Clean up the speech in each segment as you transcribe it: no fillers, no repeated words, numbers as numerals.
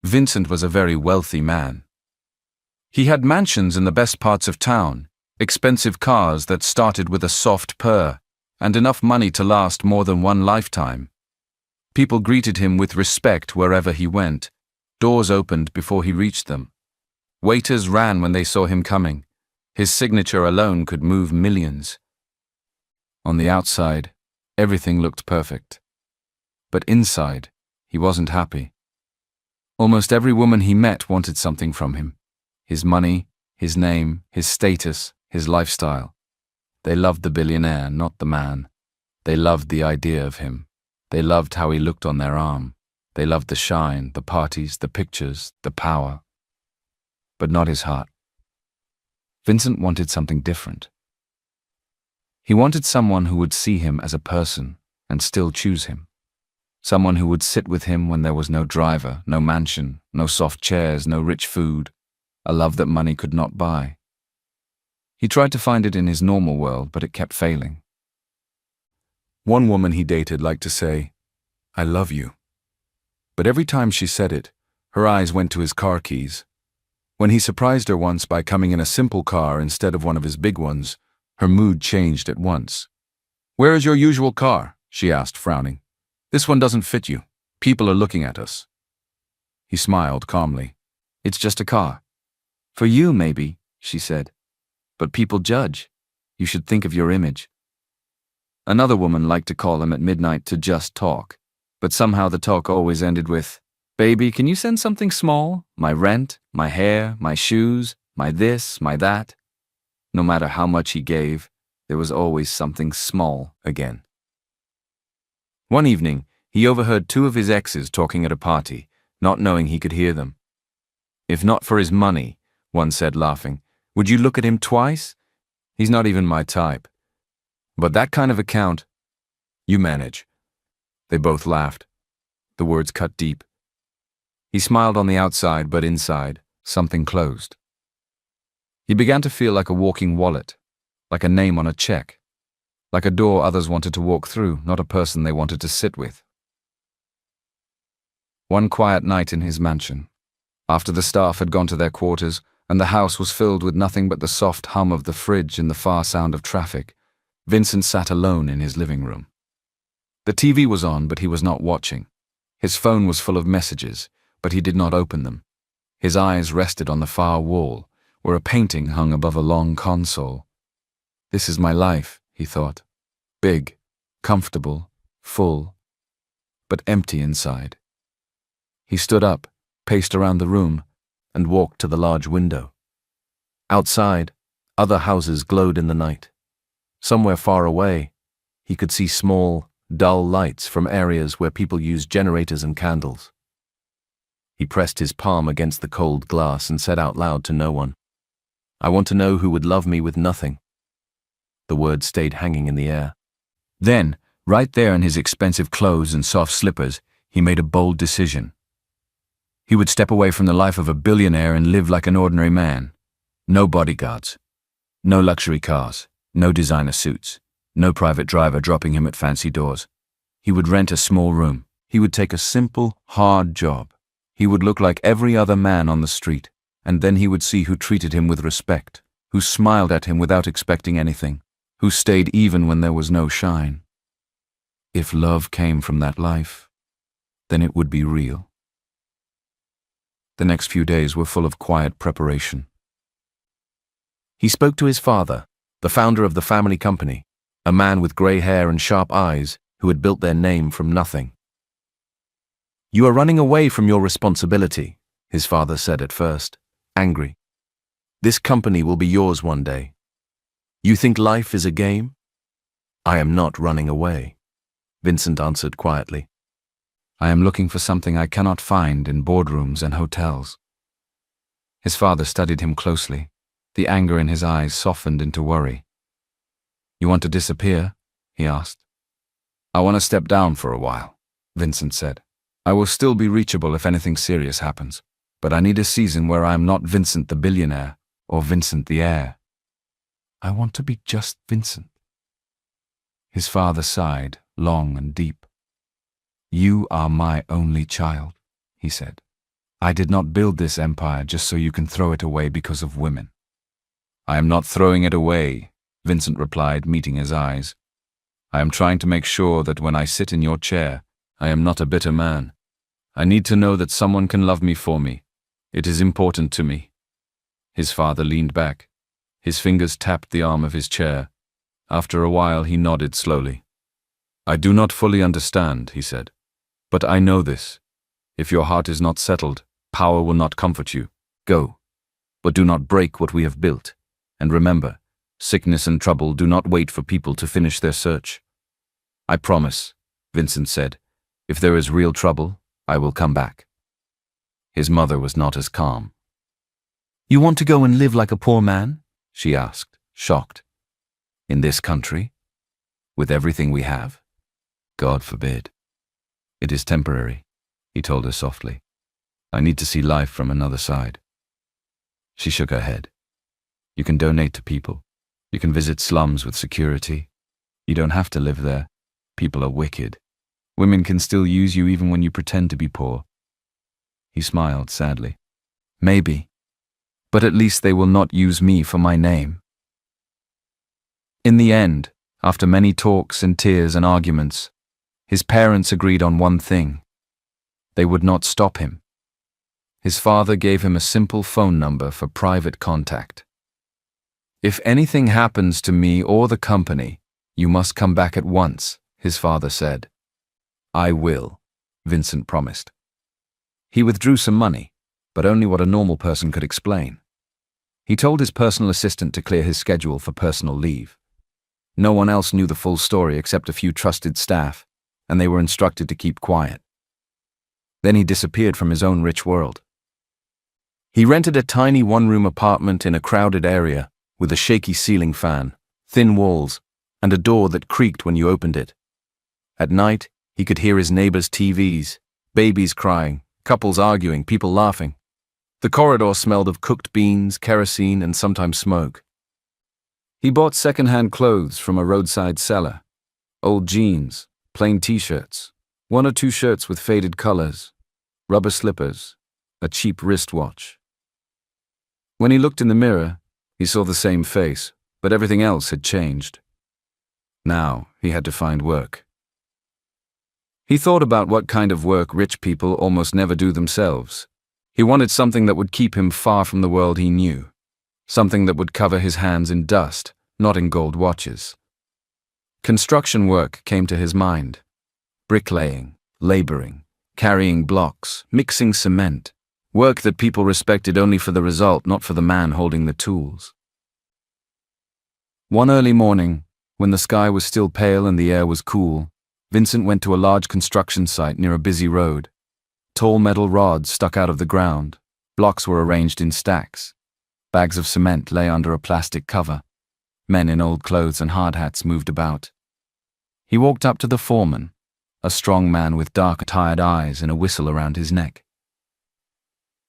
Vincent was a very wealthy man. He had mansions in the best parts of town, expensive cars that started with a soft purr, and enough money to last more than one lifetime. People greeted him with respect wherever he went. Doors opened before he reached them. Waiters ran when they saw him coming. His signature alone could move millions. On the outside, everything looked perfect. But inside, he wasn't happy. Almost every woman he met wanted something from him. His money, his name, his status, his lifestyle. They loved the billionaire, not the man. They loved the idea of him. They loved how he looked on their arm. They loved the shine, the parties, the pictures, the power. But not his heart. Vincent wanted something different. He wanted someone who would see him as a person and still choose him. Someone who would sit with him when there was no driver, no mansion, no soft chairs, no rich food, a love that money could not buy. He tried to find it in his normal world, but it kept failing. One woman he dated liked to say, "I love you." But every time she said it, her eyes went to his car keys. When he surprised her once by coming in a simple car instead of one of his big ones, her mood changed at once. "Where is your usual car?" she asked, frowning. "This one doesn't fit you. People are looking at us." He smiled calmly. "It's just a car." "For you, maybe," she said. "But people judge. You should think of your image." Another woman liked to call him at midnight to just talk, but somehow the talk always ended with, "Baby, can you send something small? My rent, my hair, my shoes, my this, my that." No matter how much he gave, there was always something small again. One evening, he overheard two of his exes talking at a party, not knowing he could hear them. "If not for his money," one said, laughing, "would you look at him twice? He's not even my type. But that kind of account, you manage." They both laughed. The words cut deep. He smiled on the outside, but inside, something closed. He began to feel like a walking wallet, like a name on a check, like a door others wanted to walk through, not a person they wanted to sit with. One quiet night in his mansion, after the staff had gone to their quarters and the house was filled with nothing but the soft hum of the fridge and the far sound of traffic, Vincent sat alone in his living room. The TV was on, but he was not watching. His phone was full of messages, but he did not open them. His eyes rested on the far wall, where a painting hung above a long console. "This is my life," he thought. Big, comfortable, full, but empty inside. He stood up, paced around the room, and walked to the large window. Outside, other houses glowed in the night. Somewhere far away, he could see small, dull lights from areas where people used generators and candles. He pressed his palm against the cold glass and said out loud to no one, "I want to know who would love me with nothing." The words stayed hanging in the air. Then, right there in his expensive clothes and soft slippers, he made a bold decision. He would step away from the life of a billionaire and live like an ordinary man. No bodyguards, no luxury cars, no designer suits, no private driver dropping him at fancy doors. He would rent a small room. He would take a simple, hard job. He would look like every other man on the street, and then he would see who treated him with respect, who smiled at him without expecting anything, who stayed even when there was no shine. If love came from that life, then it would be real. The next few days were full of quiet preparation. He spoke to his father, the founder of the family company, a man with gray hair and sharp eyes who had built their name from nothing. "You are running away from your responsibility," his father said at first, angry. "This company will be yours one day. You think life is a game?" "I am not running away," Vincent answered quietly. "I am looking for something I cannot find in boardrooms and hotels." His father studied him closely. The anger in his eyes softened into worry. "You want to disappear?" he asked. "I want to step down for a while," Vincent said. "I will still be reachable if anything serious happens, but I need a season where I am not Vincent the billionaire or Vincent the heir. I want to be just Vincent." His father sighed, long and deep. "You are my only child," he said. I did not build this empire just so you can throw it away because of women. I am not throwing it away, Vincent replied, meeting his eyes. I am trying to make sure that when I sit in your chair, I am not a bitter man. I need to know that someone can love me for me. It is important to me. His father leaned back. His fingers tapped the arm of his chair. After a while, he nodded slowly. I do not fully understand, he said. But I know this. If your heart is not settled, power will not comfort you. Go. But do not break what we have built. And remember, sickness and trouble do not wait for people to finish their search. I promise, Vincent said. If there is real trouble, I will come back. His mother was not as calm. You want to go and live like a poor man? She asked, shocked. In this country? With everything we have? God forbid. It is temporary, he told her softly. I need to see life from another side. She shook her head. You can donate to people. You can visit slums with security. You don't have to live there. People are wicked. Women can still use you even when you pretend to be poor. He smiled sadly. Maybe. But at least they will not use me for my name. In the end, after many talks and tears and arguments, his parents agreed on one thing. They would not stop him. His father gave him a simple phone number for private contact. If anything happens to me or the company, you must come back at once, his father said. I will, Vincent promised. He withdrew some money, but only what a normal person could explain. He told his personal assistant to clear his schedule for personal leave. No one else knew the full story except a few trusted staff, and they were instructed to keep quiet. Then he disappeared from his own rich world. He rented a tiny one-room apartment in a crowded area with a shaky ceiling fan, thin walls, and a door that creaked when you opened it. At night, he could hear his neighbors' TVs, babies crying, couples arguing, people laughing. The corridor smelled of cooked beans, kerosene, and sometimes smoke. He bought second-hand clothes from a roadside seller. Old jeans, plain t-shirts, one or two shirts with faded colors, rubber slippers, a cheap wristwatch. When he looked in the mirror, he saw the same face, but everything else had changed. Now he had to find work. He thought about what kind of work rich people almost never do themselves. He wanted something that would keep him far from the world he knew. Something that would cover his hands in dust, not in gold watches. Construction work came to his mind. Bricklaying, laboring, carrying blocks, mixing cement. Work that people respected only for the result, not for the man holding the tools. One early morning, when the sky was still pale and the air was cool, Vincent went to a large construction site near a busy road. Tall metal rods stuck out of the ground. Blocks were arranged in stacks. Bags of cement lay under a plastic cover. Men in old clothes and hard hats moved about. He walked up to the foreman, a strong man with dark, tired eyes and a whistle around his neck.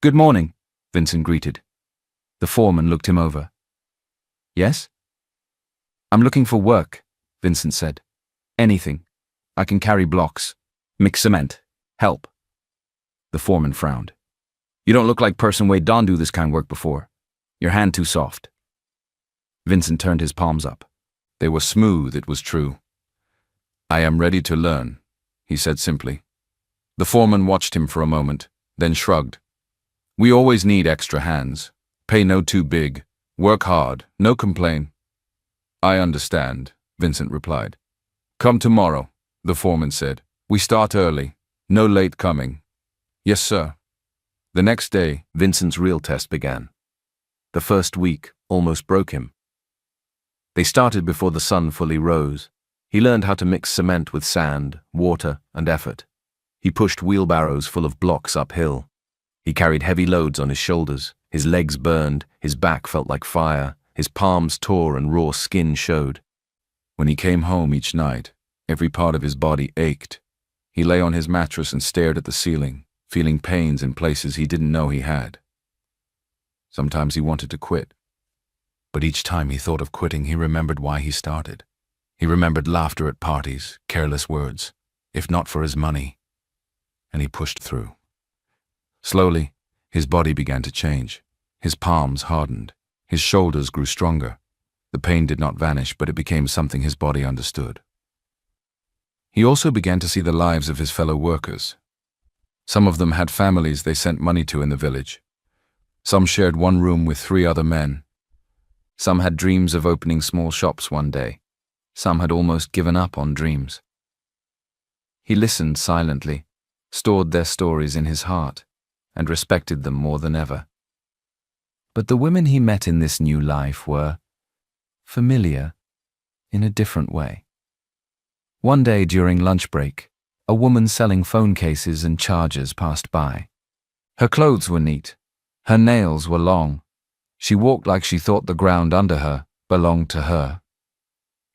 Good morning, Vincent greeted. The foreman looked him over. Yes? I'm looking for work, Vincent said. Anything. I can carry blocks, mix cement, help. The foreman frowned. You don't look like person way done do this kind of work before. Your hand too soft. Vincent turned his palms up. They were smooth, it was true. I am ready to learn, he said simply. The foreman watched him for a moment, then shrugged. We always need extra hands. Pay no too big. Work hard. No complain. I understand, Vincent replied. Come tomorrow, the foreman said. We start early. No late coming. Yes, sir. The next day, Vincent's real test began. The first week almost broke him. They started before the sun fully rose. He learned how to mix cement with sand, water, and effort. He pushed wheelbarrows full of blocks uphill. He carried heavy loads on his shoulders. His legs burned, his back felt like fire, his palms tore and raw skin showed. When he came home each night, every part of his body ached. He lay on his mattress and stared at the ceiling, feeling pains in places he didn't know he had. Sometimes he wanted to quit. But each time he thought of quitting, he remembered why he started. He remembered laughter at parties, careless words, if not for his money. And he pushed through. Slowly, His body began to change. His palms hardened. His shoulders grew stronger. The pain did not vanish, but it became something his body understood. He also began to see the lives of his fellow workers. Some of them had families they sent money to in the village. Some shared one room with 3 other men. Some had dreams of opening small shops one day. Some had almost given up on dreams. He listened silently, stored their stories in his heart, and respected them more than ever. But the women he met in this new life were familiar in a different way. One day during lunch break, a woman selling phone cases and chargers passed by. Her clothes were neat. Her nails were long. She walked like she thought the ground under her belonged to her.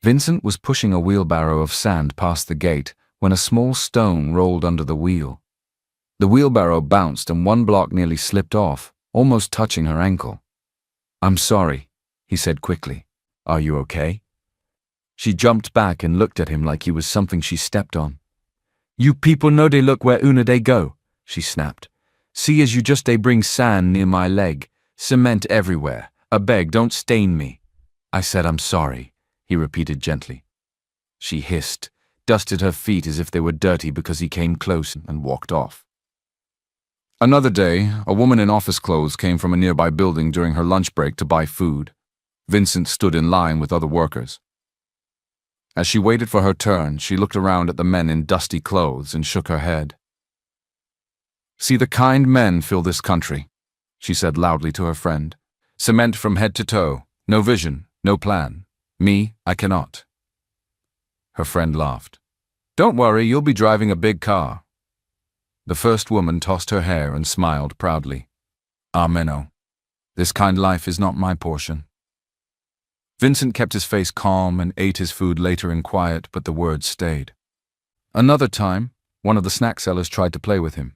Vincent was pushing a wheelbarrow of sand past the gate when a small stone rolled under the wheel. The wheelbarrow bounced and one block nearly slipped off, almost touching her ankle. "I'm sorry," he said quickly. "Are you okay?" She jumped back and looked at him like he was something she stepped on. "You people know they look where una they go," she snapped. "See as you just they bring sand near my leg. Cement everywhere. I beg, don't stain me." "I said I'm sorry," he repeated gently. She hissed, dusted her feet as if they were dirty because he came close, and walked off. Another day, a woman in office clothes came from a nearby building during her lunch break to buy food. Vincent stood in line with other workers. As she waited for her turn, she looked around at the men in dusty clothes and shook her head. "See, the kind men fill this country," she said loudly to her friend. "Cement from head to toe, no vision, no plan. Me, I cannot." Her friend laughed. "Don't worry, you'll be driving a big car." The first woman tossed her hair and smiled proudly. "Ameno. This kind life is not my portion." Vincent kept his face calm and ate his food later in quiet, but the words stayed. Another time, one of the snack sellers tried to play with him.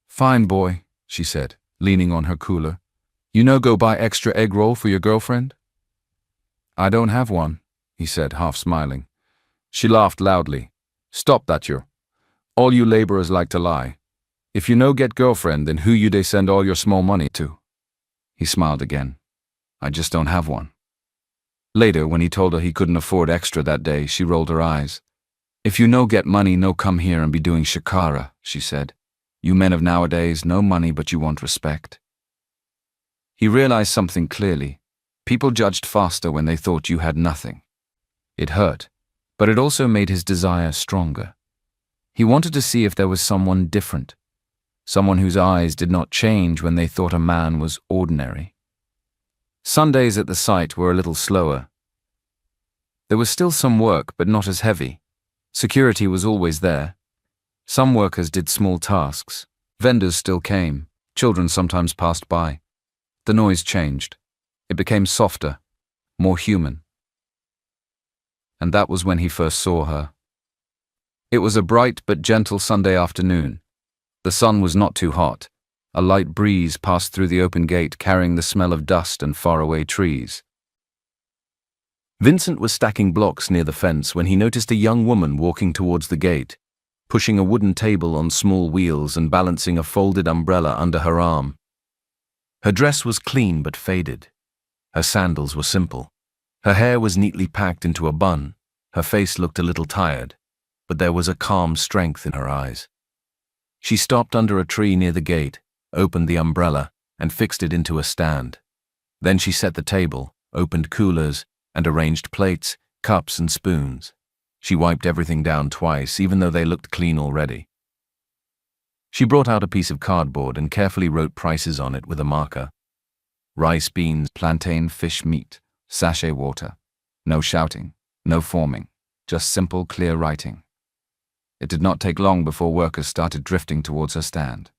"Fine boy," she said, leaning on her cooler. "You know go buy extra egg roll for your girlfriend?" "I don't have one," he said, half smiling. She laughed loudly. "Stop that you. All you laborers like to lie. If you no get girlfriend, then who you they send all your small money to?" He smiled again. "I just don't have one." Later, when he told her he couldn't afford extra that day, she rolled her eyes. "If you no get money, no come here and be doing shikara," she said. "You men of nowadays, no money, but you want respect." He realized something clearly. People judged faster when they thought you had nothing. It hurt, but it also made his desire stronger. He wanted to see if there was someone different, someone whose eyes did not change when they thought a man was ordinary. Sundays at the site were a little slower. There was still some work, but not as heavy. Security was always there. Some workers did small tasks. Vendors still came. Children sometimes passed by. The noise changed. It became softer, more human. And that was when he first saw her. It was a bright but gentle Sunday afternoon. The sun was not too hot. A light breeze passed through the open gate, carrying the smell of dust and faraway trees. Vincent was stacking blocks near the fence when he noticed a young woman walking towards the gate, pushing a wooden table on small wheels and balancing a folded umbrella under her arm. Her dress was clean but faded. Her sandals were simple. Her hair was neatly packed into a bun. Her face looked a little tired, but there was a calm strength in her eyes. She stopped under a tree near the gate, opened the umbrella, and fixed it into a stand. Then she set the table, opened coolers, and arranged plates, cups, and spoons. She wiped everything down twice, even though they looked clean already. She brought out a piece of cardboard and carefully wrote prices on it with a marker. Rice, beans, plantain, fish, meat, sachet water. No shouting, no forming, just simple, clear writing. It did not take long before workers started drifting towards her stand.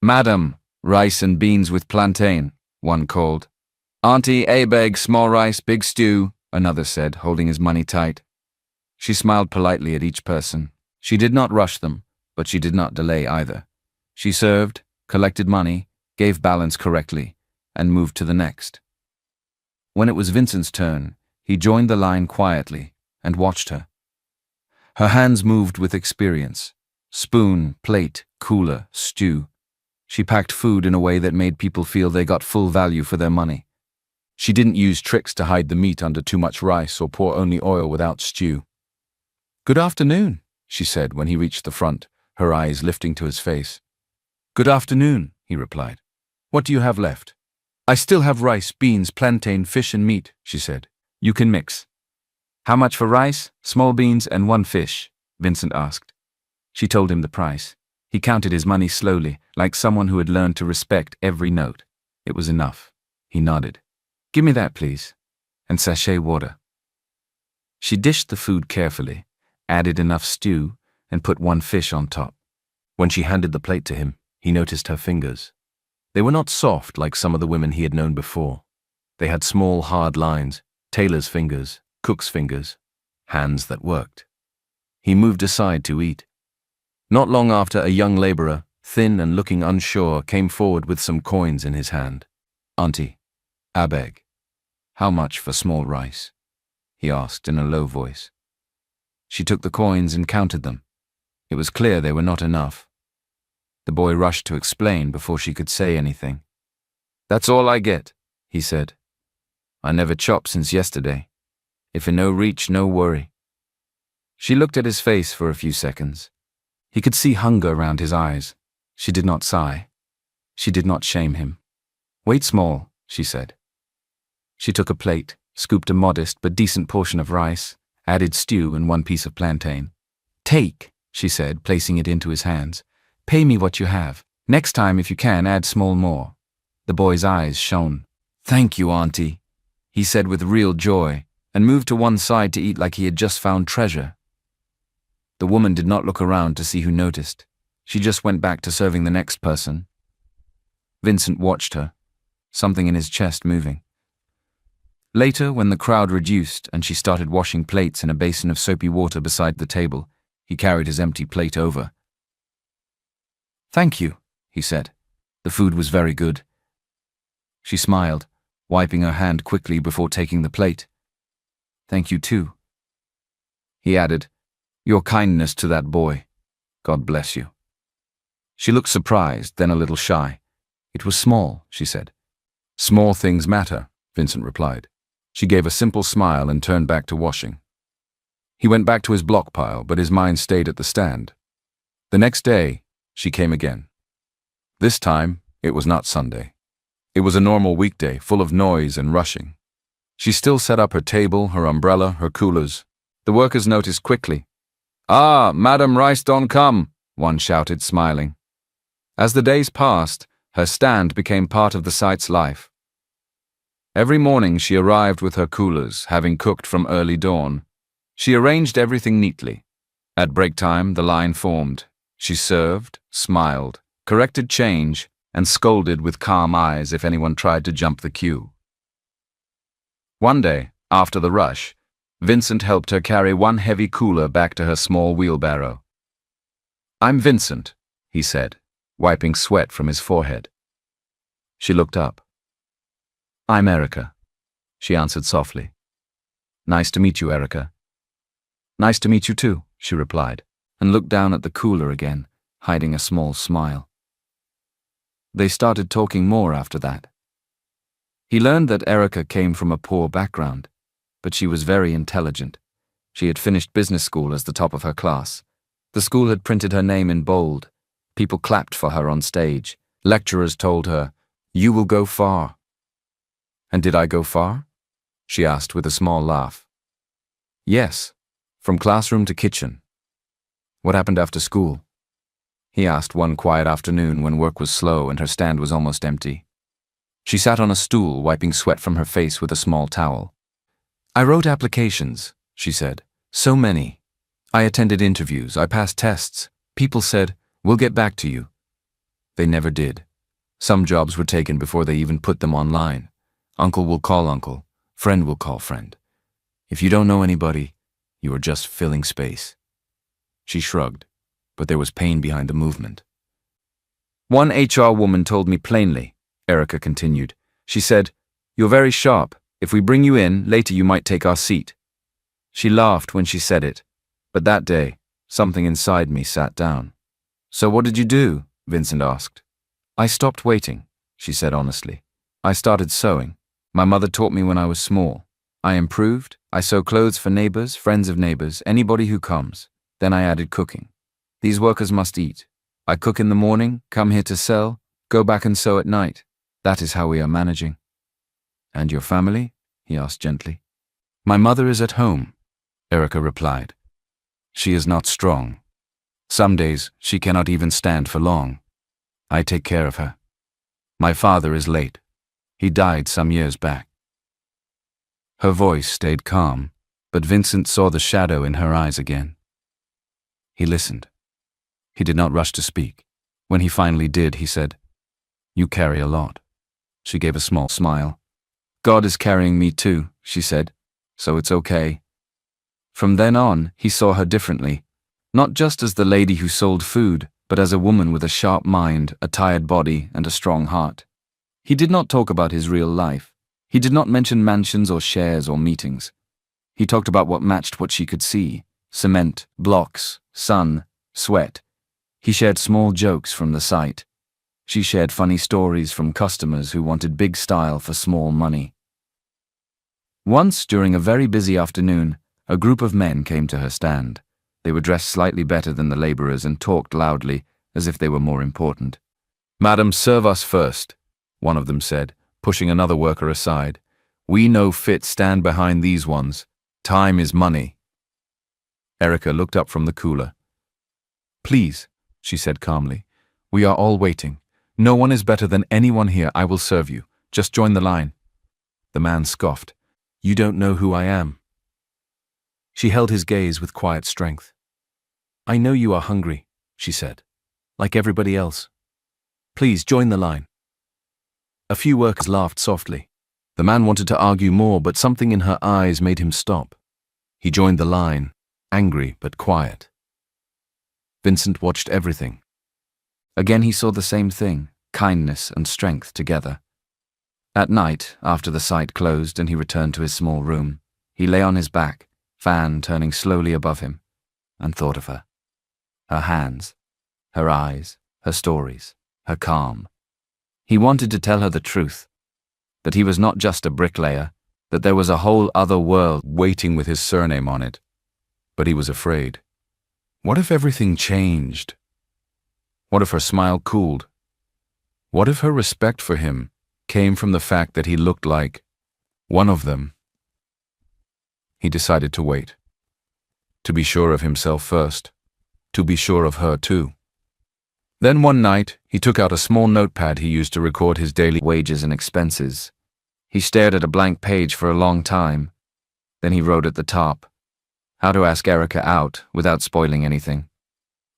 "Madam, rice and beans with plantain," one called. "Auntie, a beg, small rice, big stew," another said, holding his money tight. She smiled politely at each person. She did not rush them, but she did not delay either. She served, collected money, gave balance correctly, and moved to the next. When it was Vincent's turn, he joined the line quietly and watched her. Her hands moved with experience. Spoon, plate, cooler, stew. She packed food in a way that made people feel they got full value for their money. She didn't use tricks to hide the meat under too much rice or pour only oil without stew. "Good afternoon," she said when he reached the front, her eyes lifting to his face. "Good afternoon," he replied. "What do you have left?" "I still have rice, beans, plantain, fish and meat," she said. "You can mix." "How much for rice, small beans and one fish?" Vincent asked. She told him the price. He counted his money slowly, like someone who had learned to respect every note. It was enough. He nodded. "Give me that, please. And sachet water." She dished the food carefully, added enough stew, and put one fish on top. When she handed the plate to him, he noticed her fingers. They were not soft like some of the women he had known before. They had small, hard lines, tailor's fingers, cook's fingers, hands that worked. He moved aside to eat. Not long after, a young laborer, thin and looking unsure, came forward with some coins in his hand. "Auntie, I beg, how much for small rice?" he asked in a low voice. She took the coins and counted them. It was clear they were not enough. The boy rushed to explain before she could say anything. "That's all I get," he said. "I never chopped since yesterday. If in no reach, no worry." She looked at his face for a few seconds. He could see hunger around his eyes. She did not sigh. She did not shame him. "Wait small," she said. She took a plate, scooped a modest but decent portion of rice, added stew and one piece of plantain. "Take," she said, placing it into his hands. "Pay me what you have. Next time, if you can, add small more." The boy's eyes shone. "Thank you, Auntie," he said with real joy, and moved to one side to eat like he had just found treasure. The woman did not look around to see who noticed. She just went back to serving the next person. Vincent watched her, something in his chest moving. Later, when the crowd reduced and she started washing plates in a basin of soapy water beside the table, he carried his empty plate over. "Thank you," he said. "The food was very good." She smiled, wiping her hand quickly before taking the plate. "Thank you too." He added, "Your kindness to that boy. God bless you." She looked surprised, then a little shy. "It was small," she said. "Small things matter," Vincent replied. She gave a simple smile and turned back to washing. He went back to his block pile, but his mind stayed at the stand. The next day, she came again. This time, it was not Sunday. It was a normal weekday, full of noise and rushing. She still set up her table, her umbrella, her coolers. The workers noticed quickly. "Ah, Madam Rice don't come," one shouted, smiling. As the days passed, her stand became part of the site's life. Every morning she arrived with her coolers, having cooked from early dawn. She arranged everything neatly. At break time, the line formed. She served, smiled, corrected change, and scolded with calm eyes if anyone tried to jump the queue. One day, after the rush, Vincent helped her carry one heavy cooler back to her small wheelbarrow. "I'm Vincent," he said, wiping sweat from his forehead. She looked up. "I'm Erica," she answered softly. "Nice to meet you, Erica." "Nice to meet you too," she replied, and looked down at the cooler again, hiding a small smile. They started talking more after that. He learned that Erica came from a poor background, but she was very intelligent. She had finished business school as the top of her class. The school had printed her name in bold. People clapped for her on stage. Lecturers told her, "You will go far." "And did I go far?" she asked with a small laugh. "Yes, from classroom to kitchen." "What happened after school?" he asked one quiet afternoon when work was slow and her stand was almost empty. She sat on a stool, wiping sweat from her face with a small towel. "I wrote applications," she said. "So many. I attended interviews, I passed tests. People said, 'We'll get back to you.' They never did. Some jobs were taken before they even put them online. Uncle will call uncle, friend will call friend. If you don't know anybody, you are just filling space." She shrugged, but there was pain behind the movement. "One HR woman told me plainly," Erica continued. She said, "You're very sharp. If we bring you in, later you might take our seat." She laughed when she said it, but that day, something inside me sat down. "So what did you do?" Vincent asked. I stopped waiting, she said honestly. I started sewing. My mother taught me when I was small. I improved. I sew clothes for neighbors, friends of neighbors, anybody who comes. Then I added cooking. These workers must eat. I cook in the morning, come here to sell, go back and sew at night. That is how we are managing. And your family? He asked gently. My mother is at home, Erica replied. She is not strong. Some days she cannot even stand for long. I take care of her. My father is late. He died some years back. Her voice stayed calm, but Vincent saw the shadow in her eyes again. He listened. He did not rush to speak. When he finally did, he said, "You carry a lot." She gave a small smile. "God is carrying me too," she said, "so it's okay." From then on, he saw her differently, not just as the lady who sold food, but as a woman with a sharp mind, a tired body, and a strong heart. He did not talk about his real life. He did not mention mansions or shares or meetings. He talked about what matched what she could see: cement, blocks, sun, sweat. He shared small jokes from the site. She shared funny stories from customers who wanted big style for small money. Once, during a very busy afternoon, a group of men came to her stand. They were dressed slightly better than the laborers and talked loudly, as if they were more important. "Madam, serve us first," one of them said, pushing another worker aside. "We no fit stand behind these ones. Time is money." Erica looked up from the cooler. "Please," she said calmly. "We are all waiting. No one is better than anyone here. I will serve you. Just join the line." The man scoffed. "You don't know who I am." She held his gaze with quiet strength. "I know you are hungry," she said, "like everybody else. Please join the line." A few workers laughed softly. The man wanted to argue more, but something in her eyes made him stop. He joined the line, angry but quiet. Vincent watched everything. Again he saw the same thing, kindness and strength together. At night, after the site closed and he returned to his small room, he lay on his back, fan turning slowly above him, and thought of her. Her hands, her eyes, her stories, her calm. He wanted to tell her the truth, that he was not just a bricklayer, that there was a whole other world waiting with his surname on it. But he was afraid. What if everything changed? What if her smile cooled? What if her respect for him came from the fact that he looked like one of them? He decided to wait. To be sure of himself first. To be sure of her too. Then one night, he took out a small notepad he used to record his daily wages and expenses. He stared at a blank page for a long time. Then he wrote at the top, how to ask Erica out without spoiling anything.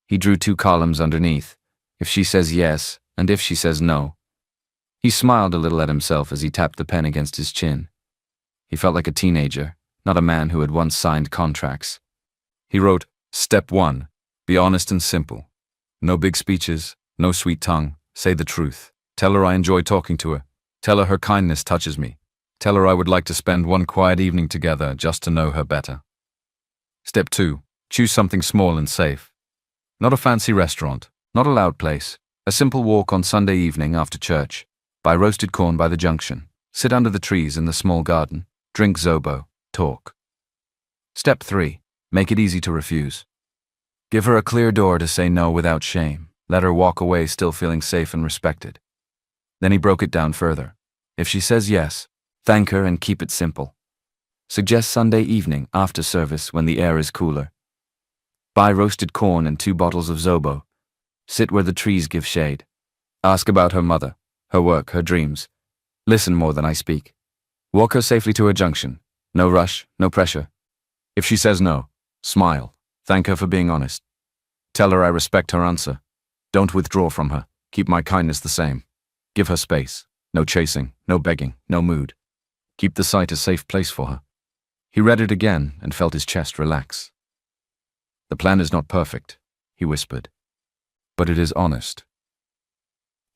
He drew 2 columns underneath, if she says yes and if she says no. He smiled a little at himself as he tapped the pen against his chin. He felt like a teenager, not a man who had once signed contracts. He wrote, "Step 1, be honest and simple. No big speeches, no sweet tongue, say the truth. Tell her I enjoy talking to her. Tell her her kindness touches me. Tell her I would like to spend one quiet evening together just to know her better. Step 2, choose something small and safe. Not a fancy restaurant, not a loud place. A simple walk on Sunday evening after church. Buy roasted corn by the junction. Sit under the trees in the small garden. Drink Zobo. Talk. Step 3, make it easy to refuse. Give her a clear door to say no without shame. Let her walk away still feeling safe and respected." Then he broke it down further. If she says yes, thank her and keep it simple. Suggest Sunday evening after service when the air is cooler. Buy roasted corn and 2 bottles of Zobo. Sit where the trees give shade. Ask about her mother, her work, her dreams. Listen more than I speak. Walk her safely to her junction. No rush, no pressure. If she says no, smile. Thank her for being honest. Tell her I respect her answer. Don't withdraw from her. Keep my kindness the same. Give her space. No chasing, no begging, no mood. Keep the site a safe place for her. He read it again and felt his chest relax. The plan is not perfect, he whispered, but it is honest.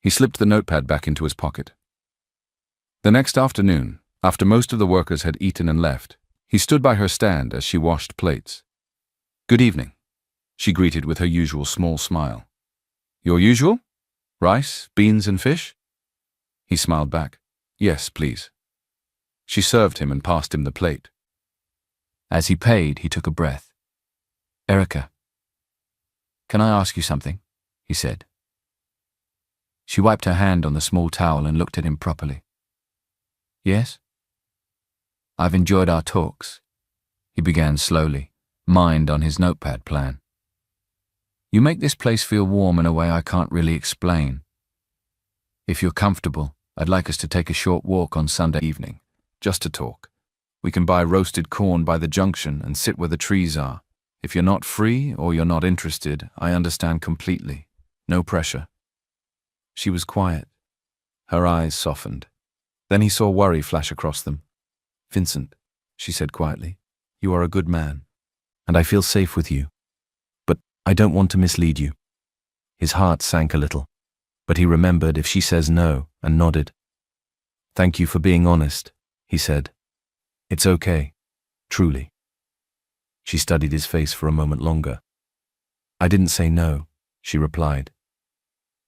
He slipped the notepad back into his pocket. The next afternoon, after most of the workers had eaten and left, he stood by her stand as she washed plates. "Good evening," she greeted with her usual small smile. "Your usual?" Rice, beans, and fish? He smiled back. Yes, please. She served him and passed him the plate. As he paid, he took a breath. Erica, can I ask you something? He said. She wiped her hand on the small towel and looked at him properly. Yes? I've enjoyed our talks. He began slowly, mind on his notepad plan. You make this place feel warm in a way I can't really explain. If you're comfortable, I'd like us to take a short walk on Sunday evening, just to talk. We can buy roasted corn by the junction and sit where the trees are. If you're not free or you're not interested, I understand completely. No pressure. She was quiet. Her eyes softened. Then he saw worry flash across them. Vincent, she said quietly, you are a good man, and I feel safe with you. But I don't want to mislead you. His heart sank a little, but he remembered if she says no and nodded. Thank you for being honest, he said. It's okay, truly. She studied his face for a moment longer. I didn't say no, she replied.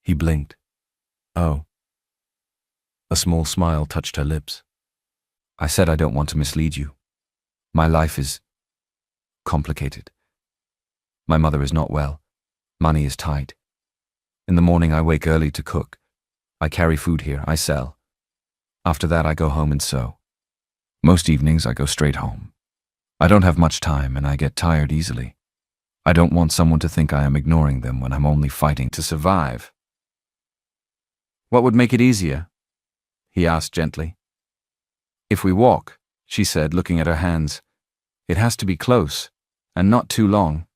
He blinked. Oh. A small smile touched her lips. I said I don't want to mislead you. My life is complicated. My mother is not well. Money is tight. In the morning I wake early to cook. I carry food here, I sell. After that I go home and sew. Most evenings I go straight home. I don't have much time and I get tired easily. I don't want someone to think I am ignoring them when I'm only fighting to survive. What would make it easier? He asked gently. If we walk, she said, looking at her hands. It has to be close, and not too long.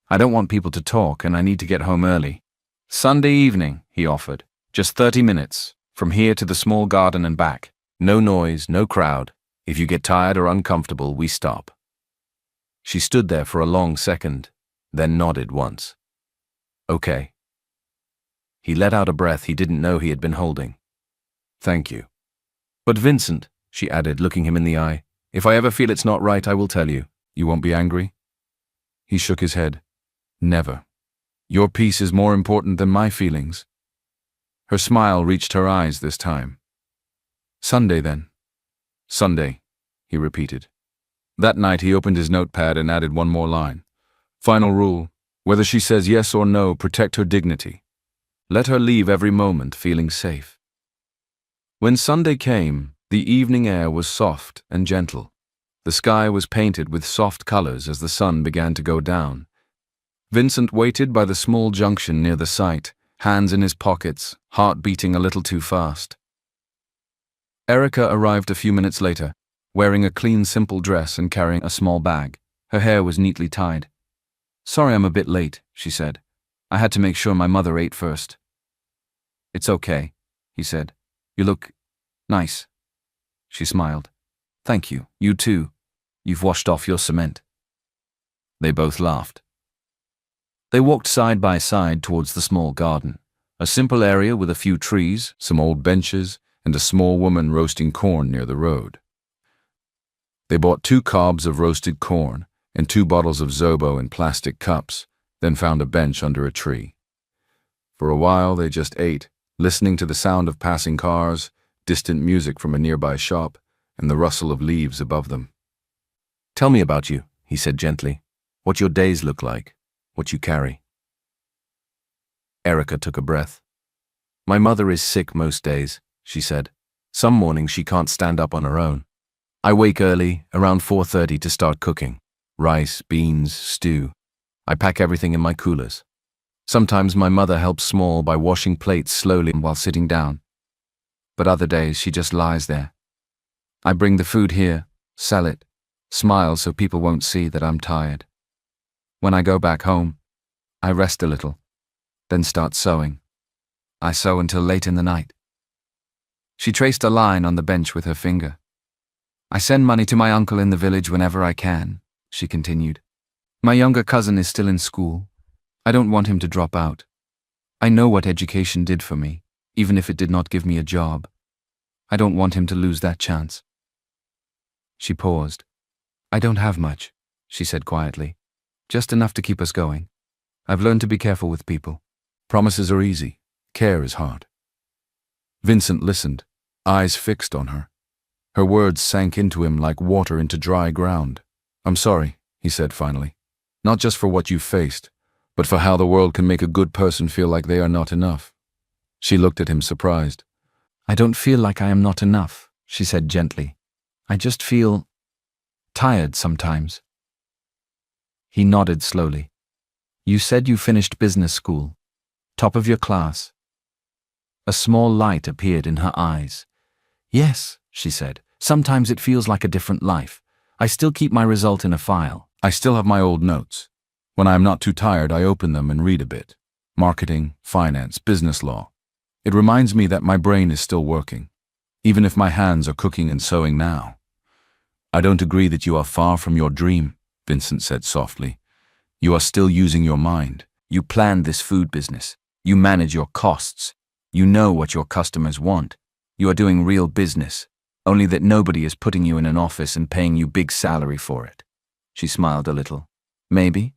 I don't want people to talk, and I need to get home early. Sunday evening, he offered. Just 30 minutes, from here to the small garden and back. No noise, no crowd. If you get tired or uncomfortable, we stop. She stood there for a long second, then nodded once. Okay. He let out a breath he didn't know he had been holding. Thank you. But Vincent, she added, looking him in the eye, if I ever feel it's not right, I will tell you. You won't be angry? He shook his head. Never. Your peace is more important than my feelings. Her smile reached her eyes this time. Sunday, then. Sunday, he repeated. That night he opened his notepad and added one more line. Final rule, whether she says yes or no, protect her dignity. Let her leave every moment feeling safe. When Sunday came, the evening air was soft and gentle. The sky was painted with soft colors as the sun began to go down. Vincent waited by the small junction near the site, hands in his pockets, heart beating a little too fast. Erica arrived a few minutes later, wearing a clean, simple dress and carrying a small bag. Her hair was neatly tied. Sorry I'm a bit late, she said. I had to make sure my mother ate first. It's okay, he said. You look nice. She smiled. Thank you, you too. You've washed off your cement. They both laughed. They walked side by side towards the small garden, a simple area with a few trees, some old benches, and a small woman roasting corn near the road. They bought 2 cobs of roasted corn and 2 bottles of Zobo in plastic cups, then found a bench under a tree. For a while they just ate, listening to the sound of passing cars, distant music from a nearby shop, and the rustle of leaves above them. Tell me about you, he said gently. What your days look like, what you carry. Erica took a breath. My mother is sick most days, she said. Some mornings she can't stand up on her own. I wake early, around 4:30 to start cooking. Rice, beans, stew. I pack everything in my coolers. Sometimes my mother helps small by washing plates slowly while sitting down. But other days she just lies there. I bring the food here, sell it, smile so people won't see that I'm tired. When I go back home, I rest a little, then start sewing. I sew until late in the night. She traced a line on the bench with her finger. I send money to my uncle in the village whenever I can, she continued. My younger cousin is still in school. I don't want him to drop out. I know what education did for me, even if it did not give me a job. I don't want him to lose that chance. She paused. I don't have much, she said quietly. Just enough to keep us going. I've learned to be careful with people. Promises are easy. Care is hard. Vincent listened, eyes fixed on her. Her words sank into him like water into dry ground. "I'm sorry," he said finally. "Not just for what you've faced, but for how the world can make a good person feel like they are not enough." She looked at him surprised. "I don't feel like I am not enough," she said gently. "I just feel tired sometimes." He nodded slowly. "You said you finished business school. Top of your class." A small light appeared in her eyes. "Yes," she said. "Sometimes it feels like a different life. I still keep my result in a file. I still have my old notes. When I am not too tired, I open them and read a bit. Marketing, finance, business law. It reminds me that my brain is still working, even if my hands are cooking and sewing now." "I don't agree that you are far from your dream," Vincent said softly. "You are still using your mind. You planned this food business. You manage your costs. You know what your customers want. You are doing real business, only that nobody is putting you in an office and paying you big salary for it." She smiled a little. "Maybe.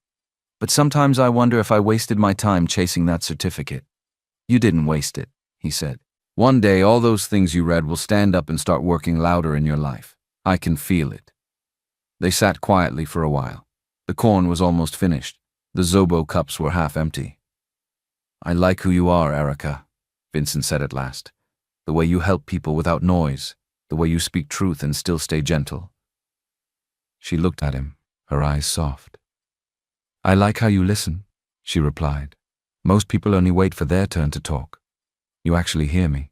But sometimes I wonder if I wasted my time chasing that certificate." "You didn't waste it," he said. "One day all those things you read will stand up and start working louder in your life. I can feel it." They sat quietly for a while. The corn was almost finished. The Zobo cups were half empty. "I like who you are, Erica," Vincent said at last. "The way you help people without noise, the way you speak truth and still stay gentle." She looked at him, her eyes soft. "I like how you listen," she replied. "Most people only wait for their turn to talk. You actually hear me."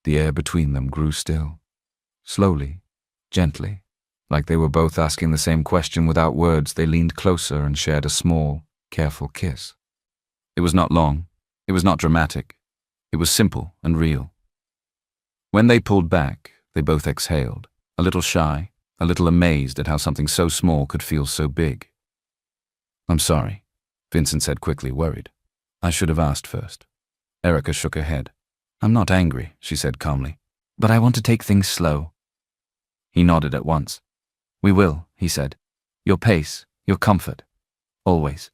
The air between them grew still. Slowly, gently, like they were both asking the same question without words, they leaned closer and shared a small, careful kiss. It was not long. It was not dramatic. It was simple and real. When they pulled back, they both exhaled, a little shy, a little amazed at how something so small could feel so big. "I'm sorry," Vincent said quickly, worried. "I should have asked first." Erica shook her head. "I'm not angry," she said calmly, "but I want to take things slow." He nodded at once. "We will," he said. "Your pace, your comfort. Always."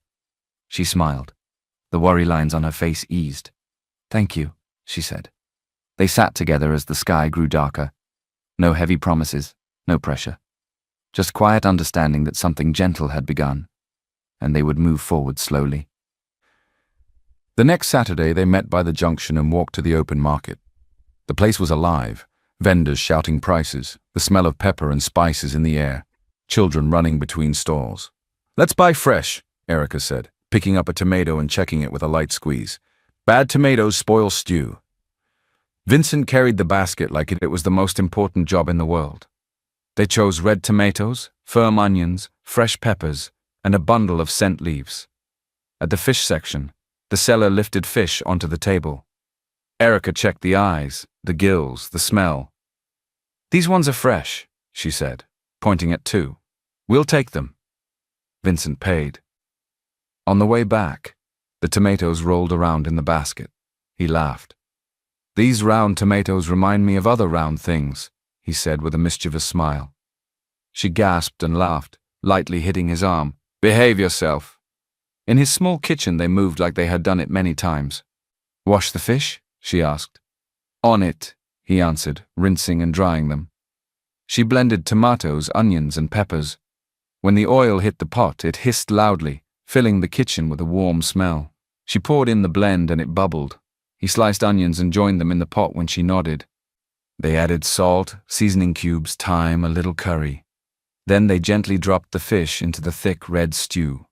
She smiled. The worry lines on her face eased. "Thank you," she said. They sat together as the sky grew darker. No heavy promises, no pressure. Just quiet understanding that something gentle had begun, and they would move forward slowly. The next Saturday they met by the junction and walked to the open market. The place was alive, vendors shouting prices, the smell of pepper and spices in the air, children running between stalls. "Let's buy fresh," Erica said, picking up a tomato and checking it with a light squeeze. "Bad tomatoes spoil stew." Vincent carried the basket like it was the most important job in the world. They chose red tomatoes, firm onions, fresh peppers, and a bundle of scent leaves. At the fish section, the seller lifted fish onto the table. Erica checked the eyes, the gills, the smell. "These ones are fresh," she said, pointing at two. "We'll take them." Vincent paid. On the way back, the tomatoes rolled around in the basket. He laughed. "These round tomatoes remind me of other round things," he said with a mischievous smile. She gasped and laughed, lightly hitting his arm. "Behave yourself." In his small kitchen they moved like they had done it many times. "Wash the fish?" she asked. "On it," he answered, rinsing and drying them. She blended tomatoes, onions, and peppers. When the oil hit the pot, it hissed loudly, filling the kitchen with a warm smell. She poured in the blend and it bubbled. He sliced onions and joined them in the pot when she nodded. They added salt, seasoning cubes, thyme, a little curry. Then they gently dropped the fish into the thick red stew.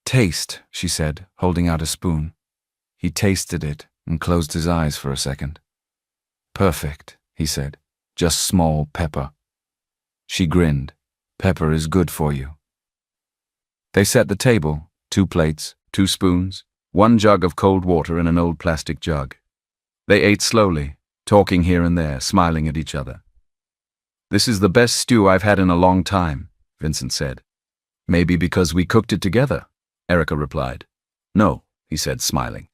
"Taste," she said, holding out a spoon. He tasted it and closed his eyes for a second. "Perfect," he said. "Just small pepper." She grinned. "Pepper is good for you." They set the table, 2 plates, 2 spoons, 1 jug of cold water and an old plastic jug. They ate slowly, talking here and there, smiling at each other. "This is the best stew I've had in a long time," Vincent said. "Maybe because we cooked it together," Erica replied. "No," he said, smiling.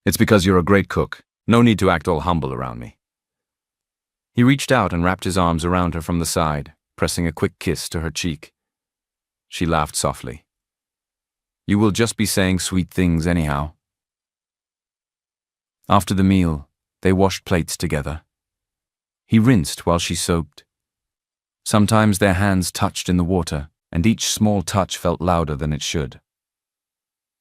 "It's because you're a great cook. No need to act all humble around me." He reached out and wrapped his arms around her from the side, pressing a quick kiss to her cheek. She laughed softly. "You will just be saying sweet things anyhow." After the meal, they washed plates together. He rinsed while she soaped. Sometimes their hands touched in the water, and each small touch felt louder than it should.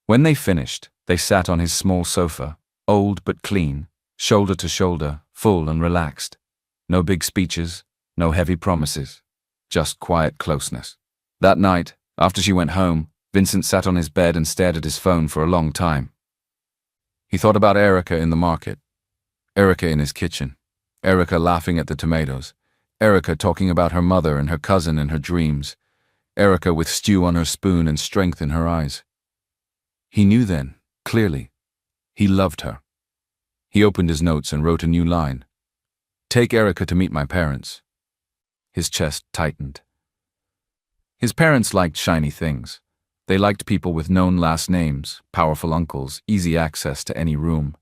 When they finished, they sat on his small sofa, old but clean, shoulder to shoulder, full and relaxed. No big speeches, no heavy promises, just quiet closeness. That night, after she went home, Vincent sat on his bed and stared at his phone for a long time. He thought about Erica in the market, Erica in his kitchen, Erica laughing at the tomatoes, Erica talking about her mother and her cousin in her dreams, Erica with stew on her spoon and strength in her eyes. He knew then, clearly, he loved her. He opened his notes and wrote a new line. "Take Erica to meet my parents." His chest tightened. His parents liked shiny things. They liked people with known last names, powerful uncles, easy access to any room.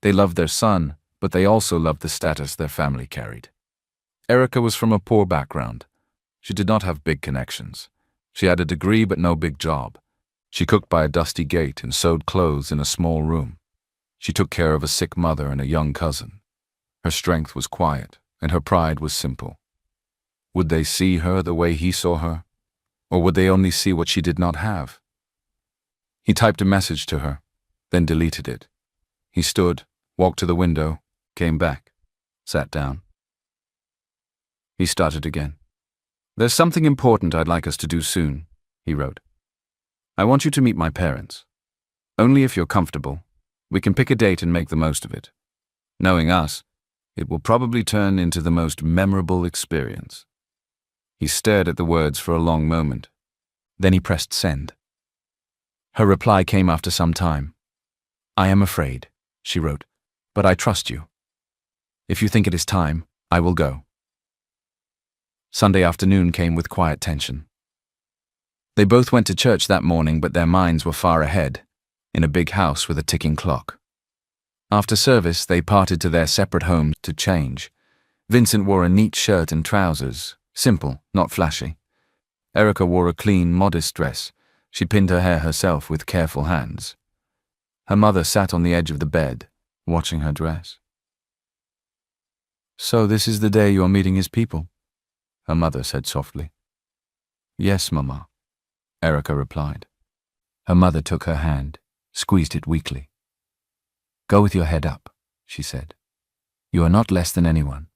They loved their son, but they also loved the status their family carried. Erica was from a poor background. She did not have big connections. She had a degree but no big job. She cooked by a dusty gate and sewed clothes in a small room. She took care of a sick mother and a young cousin. Her strength was quiet, and her pride was simple. Would they see her the way he saw her? Or would they only see what she did not have? He typed a message to her, then deleted it. He stood, walked to the window, came back, sat down. He started again. "There's something important I'd like us to do soon," he wrote. "I want you to meet my parents. Only if you're comfortable. We can pick a date and make the most of it. Knowing us, it will probably turn into the most memorable experience." He stared at the words for a long moment. Then he pressed send. Her reply came after some time. "I am afraid," she wrote, "but I trust you. If you think it is time, I will go." Sunday afternoon came with quiet tension. They both went to church that morning, but their minds were far ahead, in a big house with a ticking clock. After service, they parted to their separate homes to change. Vincent wore a neat shirt and trousers, simple, not flashy. Erica wore a clean, modest dress. She pinned her hair herself with careful hands. Her mother sat on the edge of the bed, watching her dress. "So this is the day you are meeting his people?" her mother said softly. "Yes, Mama," Erica replied. Her mother took her hand, squeezed it weakly. "Go with your head up," she said. "You are not less than anyone.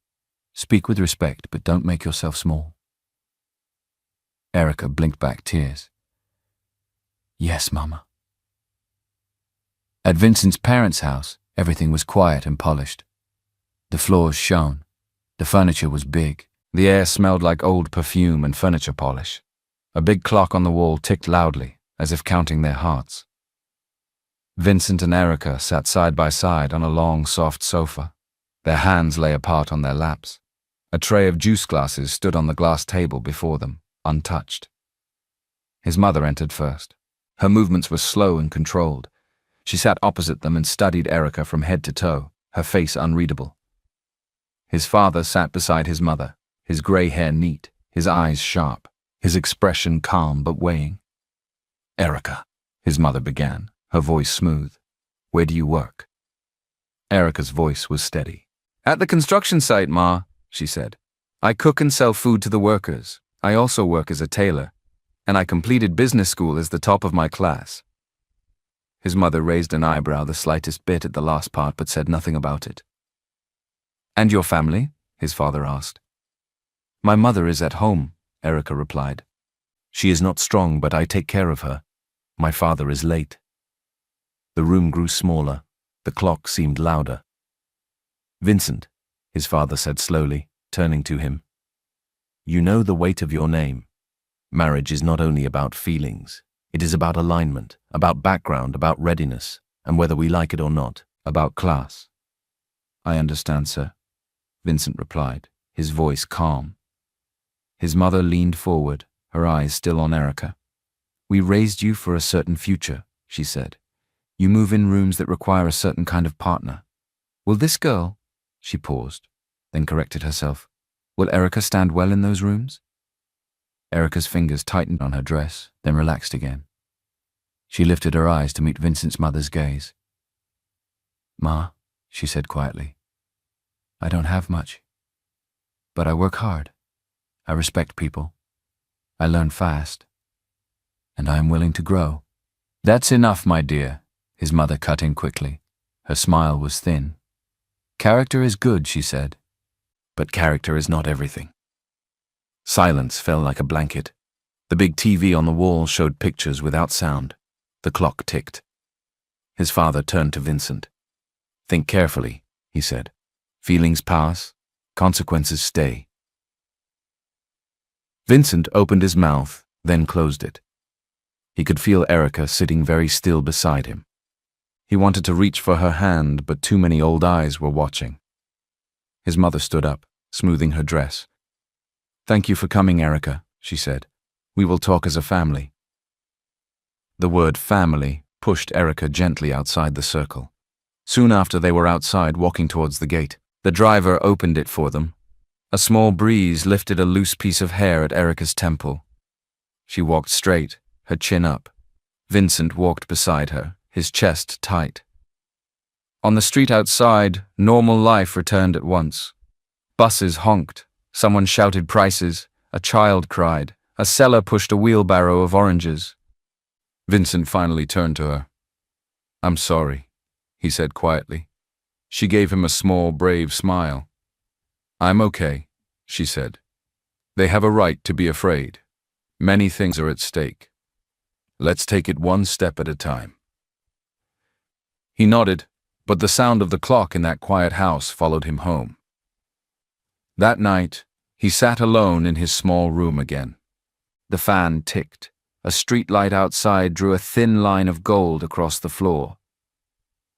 Speak with respect, but don't make yourself small." Erica blinked back tears. "Yes, Mama." At Vincent's parents' house, everything was quiet and polished. The floors shone. The furniture was big. The air smelled like old perfume and furniture polish. A big clock on the wall ticked loudly, as if counting their hearts. Vincent and Erica sat side by side on a long, soft sofa. Their hands lay apart on their laps. A tray of juice glasses stood on the glass table before them, untouched. His mother entered first. Her movements were slow and controlled. She sat opposite them and studied Erica from head to toe, her face unreadable. His father sat beside his mother, his grey hair neat, his eyes sharp, his expression calm but weighing. "Erica," his mother began, her voice smooth. "Where do you work?" Erica's voice was steady. "At the construction site, Ma," she said. "I cook and sell food to the workers. I also work as a tailor, and I completed business school as the top of my class." His mother raised an eyebrow the slightest bit at the last part but said nothing about it. "And your family?" his father asked. "My mother is at home," Erica replied. "She is not strong, but I take care of her. My father is late." The room grew smaller. The clock seemed louder. "Vincent," his father said slowly, turning to him. "You know the weight of your name. Marriage is not only about feelings. It is about alignment, about background, about readiness, and whether we like it or not, about class." "I understand, sir," Vincent replied, his voice calm. His mother leaned forward, her eyes still on Erica. "We raised you for a certain future," she said. "You move in rooms that require a certain kind of partner. Will this girl—" She paused, then corrected herself. "Will Erica stand well in those rooms?" Erica's fingers tightened on her dress, then relaxed again. She lifted her eyes to meet Vincent's mother's gaze. "Ma," she said quietly. I don't have much. But I work hard. I respect people. I learn fast. And I am willing to grow. That's enough, my dear, his mother cut in quickly. Her smile was thin. Character is good, she said. But character is not everything. Silence fell like a blanket. The big TV on the wall showed pictures without sound. The clock ticked. His father turned to Vincent. Think carefully, he said. Feelings pass, consequences stay. Vincent opened his mouth, then closed it. He could feel Erica sitting very still beside him. He wanted to reach for her hand, but too many old eyes were watching. His mother stood up, smoothing her dress. Thank you for coming, Erica, she said. We will talk as a family. The word family pushed Erica gently outside the circle. Soon after they were outside walking towards the gate. The driver opened it for them. A small breeze lifted a loose piece of hair at Erica's temple. She walked straight, her chin up. Vincent walked beside her, his chest tight. On the street outside, normal life returned at once. Buses honked, someone shouted prices, a child cried, a seller pushed a wheelbarrow of oranges. Vincent finally turned to her. I'm sorry, he said quietly. She gave him a small, brave smile. I'm okay, she said. They have a right to be afraid. Many things are at stake. Let's take it one step at a time. He nodded, but the sound of the clock in that quiet house followed him home. That night, he sat alone in his small room again. The fan ticked. A street light outside drew a thin line of gold across the floor.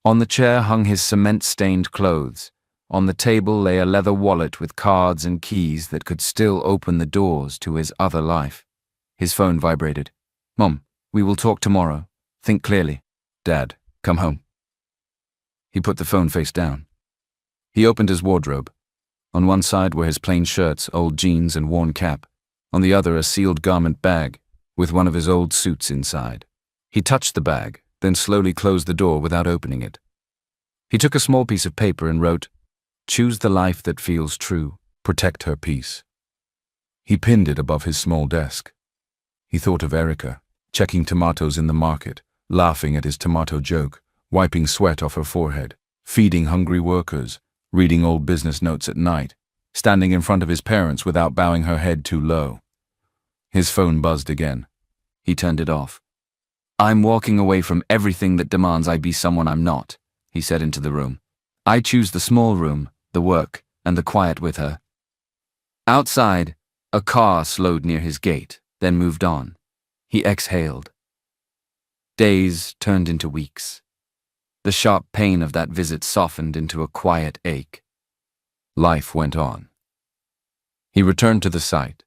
On the chair hung his cement-stained clothes. On the table lay a leather wallet with cards and keys that could still open the doors to his other life. His phone vibrated. Mom, we will talk tomorrow. Think clearly. Dad, come home. He put the phone face down. He opened his wardrobe. On one side were his plain shirts, old jeans, and worn cap. On the other, a sealed garment bag, with one of his old suits inside. He touched the bag, then slowly closed the door without opening it. He took a small piece of paper and wrote, Choose the life that feels true. Protect her peace. He pinned it above his small desk. He thought of Erica, checking tomatoes in the market, laughing at his tomato joke, wiping sweat off her forehead, feeding hungry workers, reading old business notes at night, standing in front of his parents without bowing her head too low. His phone buzzed again. He turned it off. I'm walking away from everything that demands I be someone I'm not, he said into the room. I choose the small room, the work, and the quiet with her. Outside, a car slowed near his gate, then moved on. He exhaled. Days turned into weeks. The sharp pain of that visit softened into a quiet ache. Life went on. He returned to the site.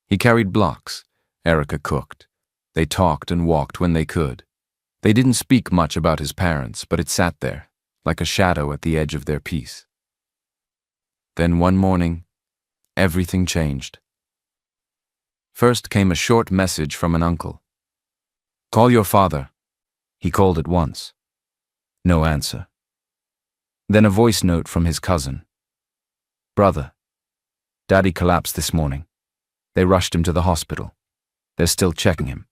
He carried blocks. Erica cooked. They talked and walked when they could. They didn't speak much about his parents, but it sat there, like a shadow at the edge of their peace. Then one morning, everything changed. First came a short message from an uncle. Call your father. He called at once. No answer. Then a voice note from his cousin. Brother, Daddy collapsed this morning. They rushed him to the hospital. They're still checking him.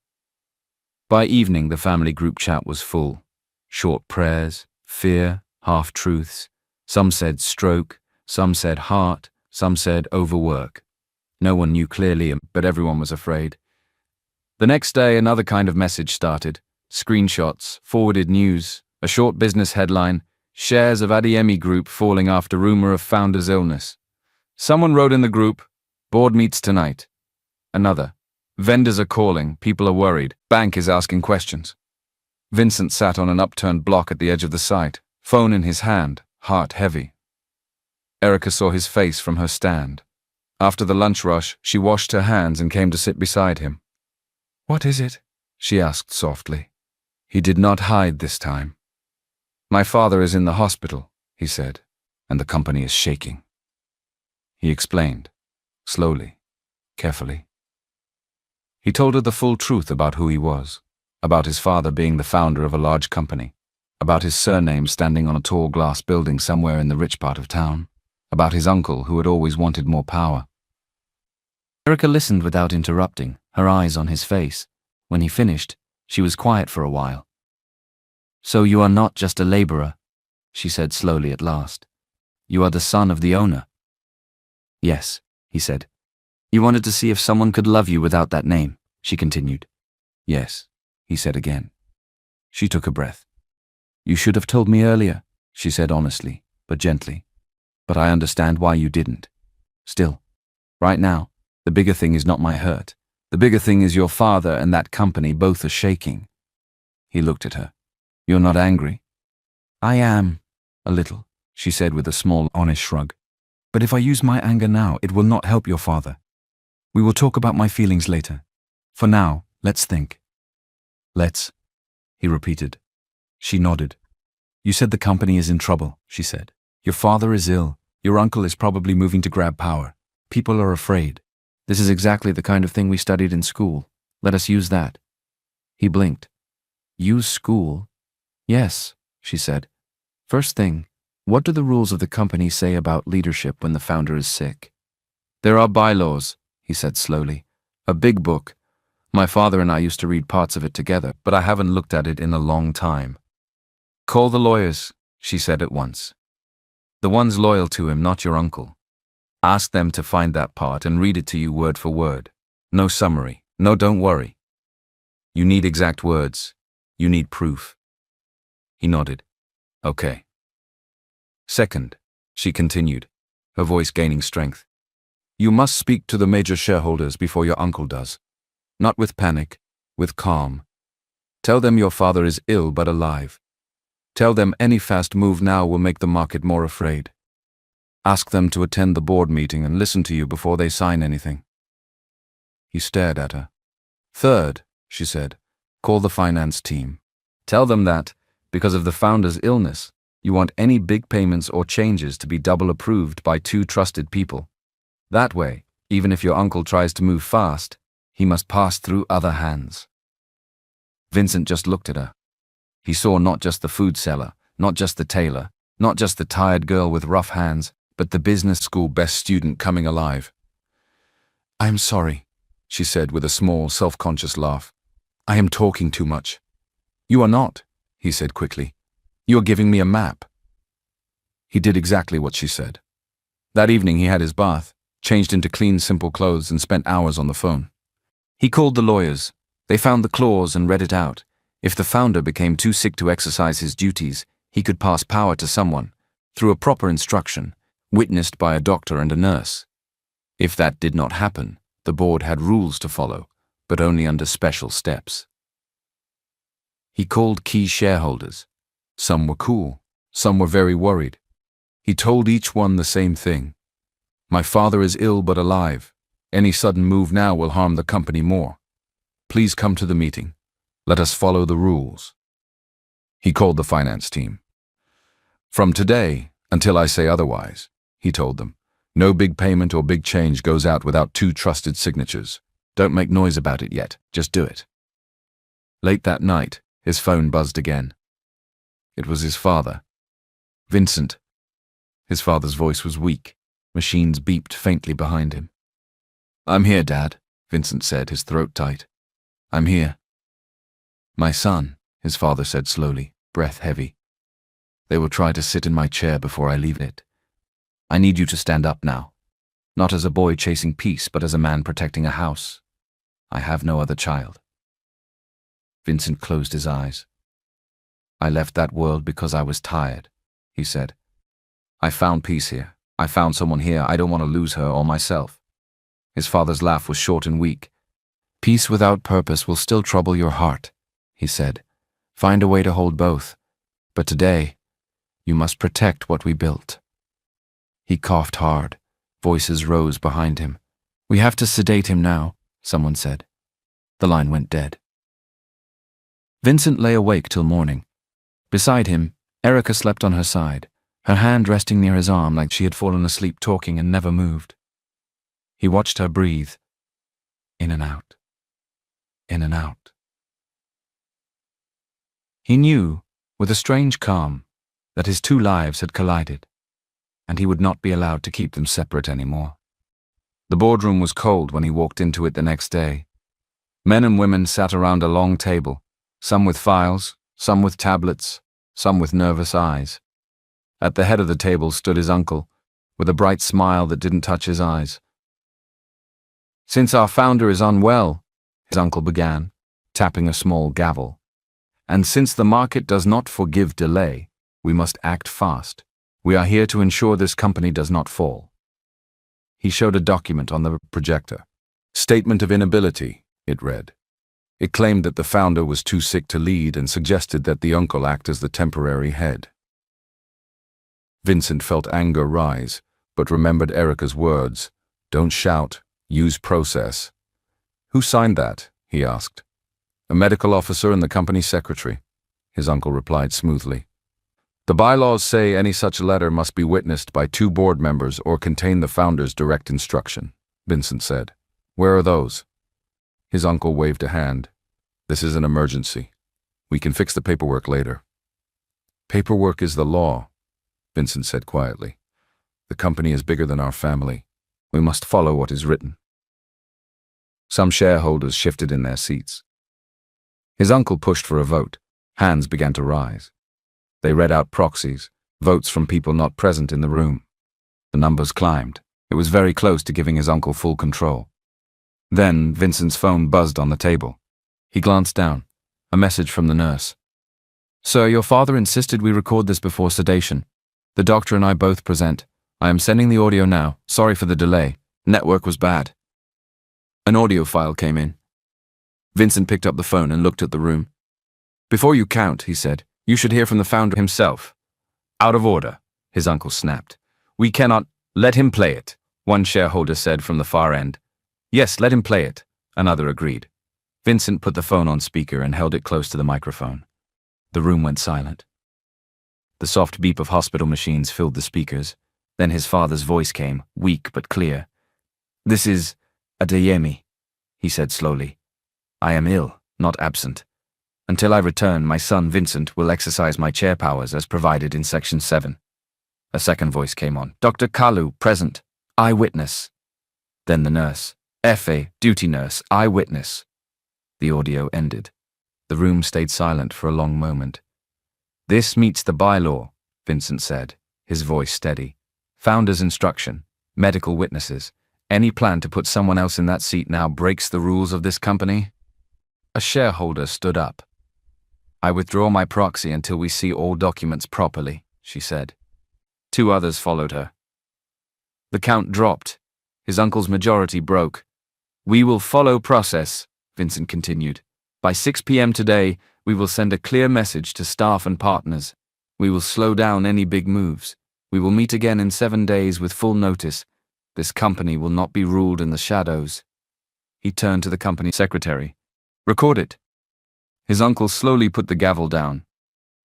By evening, the family group chat was full. Short prayers, fear, half-truths. Some said stroke, some said heart, some said overwork. No one knew clearly, but everyone was afraid. The next day, another kind of message started. Screenshots, forwarded news, a short business headline, shares of Adiemi Group falling after rumor of founder's illness. Someone wrote in the group, board meets tonight. Another, vendors are calling, people are worried, bank is asking questions. Vincent sat on an upturned block at the edge of the site, phone in his hand, heart heavy. Erica saw his face from her stand. After the lunch rush, she washed her hands and came to sit beside him. What is it? She asked softly. He did not hide this time. My father is in the hospital, he said, and the company is shaking. He explained, slowly, carefully. He told her the full truth about who he was, about his father being the founder of a large company, about his surname standing on a tall glass building somewhere in the rich part of town, about his uncle who had always wanted more power. Erica listened without interrupting, her eyes on his face. When he finished, she was quiet for a while. "So you are not just a laborer," she said slowly at last. "You are the son of the owner." "Yes," he said. "You wanted to see if someone could love you without that name," she continued. "Yes," he said again. She took a breath. "You should have told me earlier," she said honestly, but gently. "But I understand why you didn't. Still, right now, the bigger thing is not my hurt. The bigger thing is your father and that company both are shaking." He looked at her. "You're not angry?" "I am, a little," she said with a small, honest shrug. "But if I use my anger now, it will not help your father. We will talk about my feelings later. For now, let's think." "Let's," he repeated. She nodded. "You said the company is in trouble," she said. "Your father is ill. Your uncle is probably moving to grab power. People are afraid. This is exactly the kind of thing we studied in school. Let us use that." He blinked. "Use school?" "Yes," she said. "First thing, what do the rules of the company say about leadership when the founder is sick?" "There are bylaws," he said slowly. "A big book. My father and I used to read parts of it together, but I haven't looked at it in a long time." "Call the lawyers," she said at once. "The ones loyal to him, not your uncle. Ask them to find that part and read it to you word for word. No summary. No, don't worry. You need exact words. You need proof." He nodded. "Okay." "Second," she continued, her voice gaining strength, "you must speak to the major shareholders before your uncle does. Not with panic, with calm. Tell them your father is ill but alive. Tell them any fast move now will make the market more afraid. Ask them to attend the board meeting and listen to you before they sign anything." He stared at her. "Third," she said, "call the finance team. Tell them that, because of the founder's illness, you want any big payments or changes to be double approved by 2 trusted people. That way, even if your uncle tries to move fast, he must pass through other hands." Vincent just looked at her. He saw not just the food seller, not just the tailor, not just the tired girl with rough hands, but the business school best student coming alive. "I am sorry," she said with a small, self-conscious laugh. "I am talking too much." "You are not," he said quickly. "You are giving me a map." He did exactly what she said. That evening he had his bath, changed into clean, simple clothes, and spent hours on the phone. He called the lawyers. They found the clause and read it out. If the founder became too sick to exercise his duties, he could pass power to someone, through a proper instruction, witnessed by a doctor and a nurse. If that did not happen, the board had rules to follow, but only under special steps. He called key shareholders. Some were cool, some were very worried. He told each one the same thing. "My father is ill but alive. Any sudden move now will harm the company more. Please come to the meeting. Let us follow the rules." He called the finance team. "From today, until I say otherwise," he told them, "no big payment or big change goes out without 2 trusted signatures. Don't make noise about it yet, just do it." Late that night, his phone buzzed again. It was his father. "Vincent." His father's voice was weak. Machines beeped faintly behind him. "I'm here, Dad," Vincent said, his throat tight. "I'm here." "My son," his father said slowly, breath heavy. "They will try to sit in my chair before I leave it. I need you to stand up now. Not as a boy chasing peace, but as a man protecting a house. I have no other child." Vincent closed his eyes. "I left that world because I was tired," he said. "I found peace here. I found someone here. I don't want to lose her or myself." His father's laugh was short and weak. "Peace without purpose will still trouble your heart," he said. "Find a way to hold both. But today, you must protect what we built." He coughed hard. Voices rose behind him. "We have to sedate him now," someone said. The line went dead. Vincent lay awake till morning. Beside him, Erica slept on her side, her hand resting near his arm like she had fallen asleep talking and never moved. He watched her breathe. In and out. In and out. He knew, with a strange calm, that his two lives had collided, and he would not be allowed to keep them separate anymore. The boardroom was cold when he walked into it the next day. Men and women sat around a long table, some with files, some with tablets, some with nervous eyes. At the head of the table stood his uncle, with a bright smile that didn't touch his eyes. "Since our founder is unwell," his uncle began, tapping a small gavel, "and since the market does not forgive delay, we must act fast. We are here to ensure this company does not fall." He showed a document on the projector. "Statement of inability," it read. It claimed that the founder was too sick to lead and suggested that the uncle act as the temporary head. Vincent felt anger rise, but remembered Erica's words, "Don't shout, use process." "Who signed that?" he asked. "A medical officer and the company secretary," his uncle replied smoothly. "The bylaws say any such letter must be witnessed by 2 board members or contain the founder's direct instruction," Vincent said. "Where are those?" His uncle waved a hand. "This is an emergency. We can fix the paperwork later." "Paperwork is the law," Vincent said quietly. "The company is bigger than our family. We must follow what is written." Some shareholders shifted in their seats. His uncle pushed for a vote. Hands began to rise. They read out proxies, votes from people not present in the room. The numbers climbed. It was very close to giving his uncle full control. Then Vincent's phone buzzed on the table. He glanced down. A message from the nurse. "Sir, your father insisted we record this before sedation. The doctor and I both present. I am sending the audio now. Sorry for the delay. Network was bad." An audio file came in. Vincent picked up the phone and looked at the room. "Before you count," he said, "you should hear from the founder himself." "Out of order," his uncle snapped. "We cannot let him play it," one shareholder said from the far end. "Yes, let him play it," another agreed. Vincent put the phone on speaker and held it close to the microphone. The room went silent. The soft beep of hospital machines filled the speakers. Then his father's voice came, weak but clear. "This is Adeyemi," he said slowly. "I am ill, not absent. Until I return, my son Vincent will exercise my chair powers as provided in Section 7. A second voice came on. "Dr. Kalu, present. Eyewitness." Then the nurse. "Efe, duty nurse, eyewitness." The audio ended. The room stayed silent for a long moment. "This meets the bylaw," Vincent said, his voice steady. "Founder's instruction, medical witnesses. Any plan to put someone else in that seat now breaks the rules of this company." A shareholder stood up. "I withdraw my proxy until we see all documents properly," she said. 2 others followed her. The count dropped. His uncle's majority broke. "We will follow process," Vincent continued. "By 6 p.m. today, we will send a clear message to staff and partners. We will slow down any big moves. We will meet again in 7 days with full notice. This company will not be ruled in the shadows." He turned to the company secretary. "Record it." His uncle slowly put the gavel down.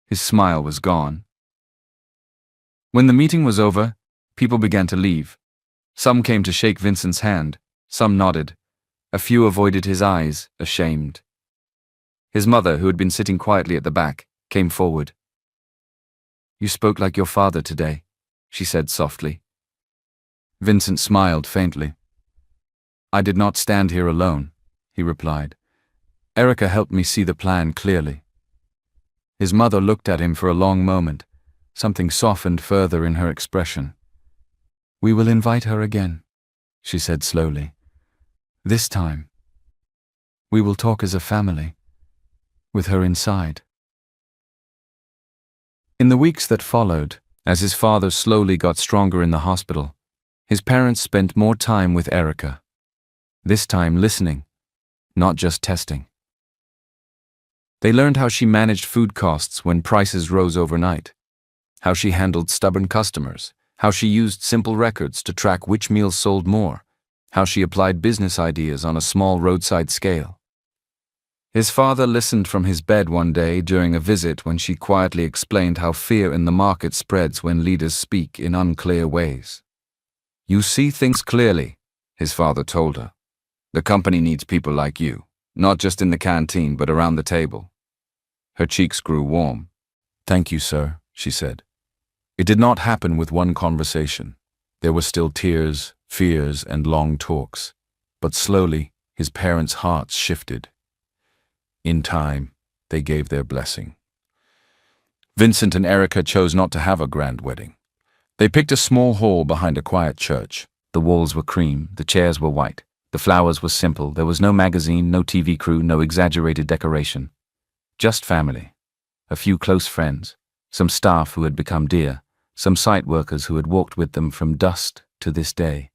His smile was gone. When the meeting was over, people began to leave. Some came to shake Vincent's hand. Some nodded. A few avoided his eyes, ashamed. His mother, who had been sitting quietly at the back, came forward. "You spoke like your father today," she said softly. Vincent smiled faintly. "I did not stand here alone," he replied. "Erica helped me see the plan clearly." His mother looked at him for a long moment. Something softened further in her expression. "We will invite her again," she said slowly. "This time, we will talk as a family, with her inside." In the weeks that followed, as his father slowly got stronger in the hospital, his parents spent more time with Erica. This time listening, not just testing. They learned how she managed food costs when prices rose overnight, how she handled stubborn customers, how she used simple records to track which meals sold more, how she applied business ideas on a small roadside scale. His father listened from his bed one day during a visit when she quietly explained how fear in the market spreads when leaders speak in unclear ways. "You see things clearly," his father told her. "The company needs people like you, not just in the canteen but around the table." Her cheeks grew warm. "Thank you, sir," she said. It did not happen with one conversation. There were still tears, fears, and long talks. But slowly, his parents' hearts shifted. In time, they gave their blessing. Vincent and Erica chose not to have a grand wedding. They picked a small hall behind a quiet church. The walls were cream, the chairs were white. The flowers were simple. There was no magazine, no TV crew, no exaggerated decoration. Just family. A few close friends. Some staff who had become dear. Some site workers who had walked with them from dusk to this day.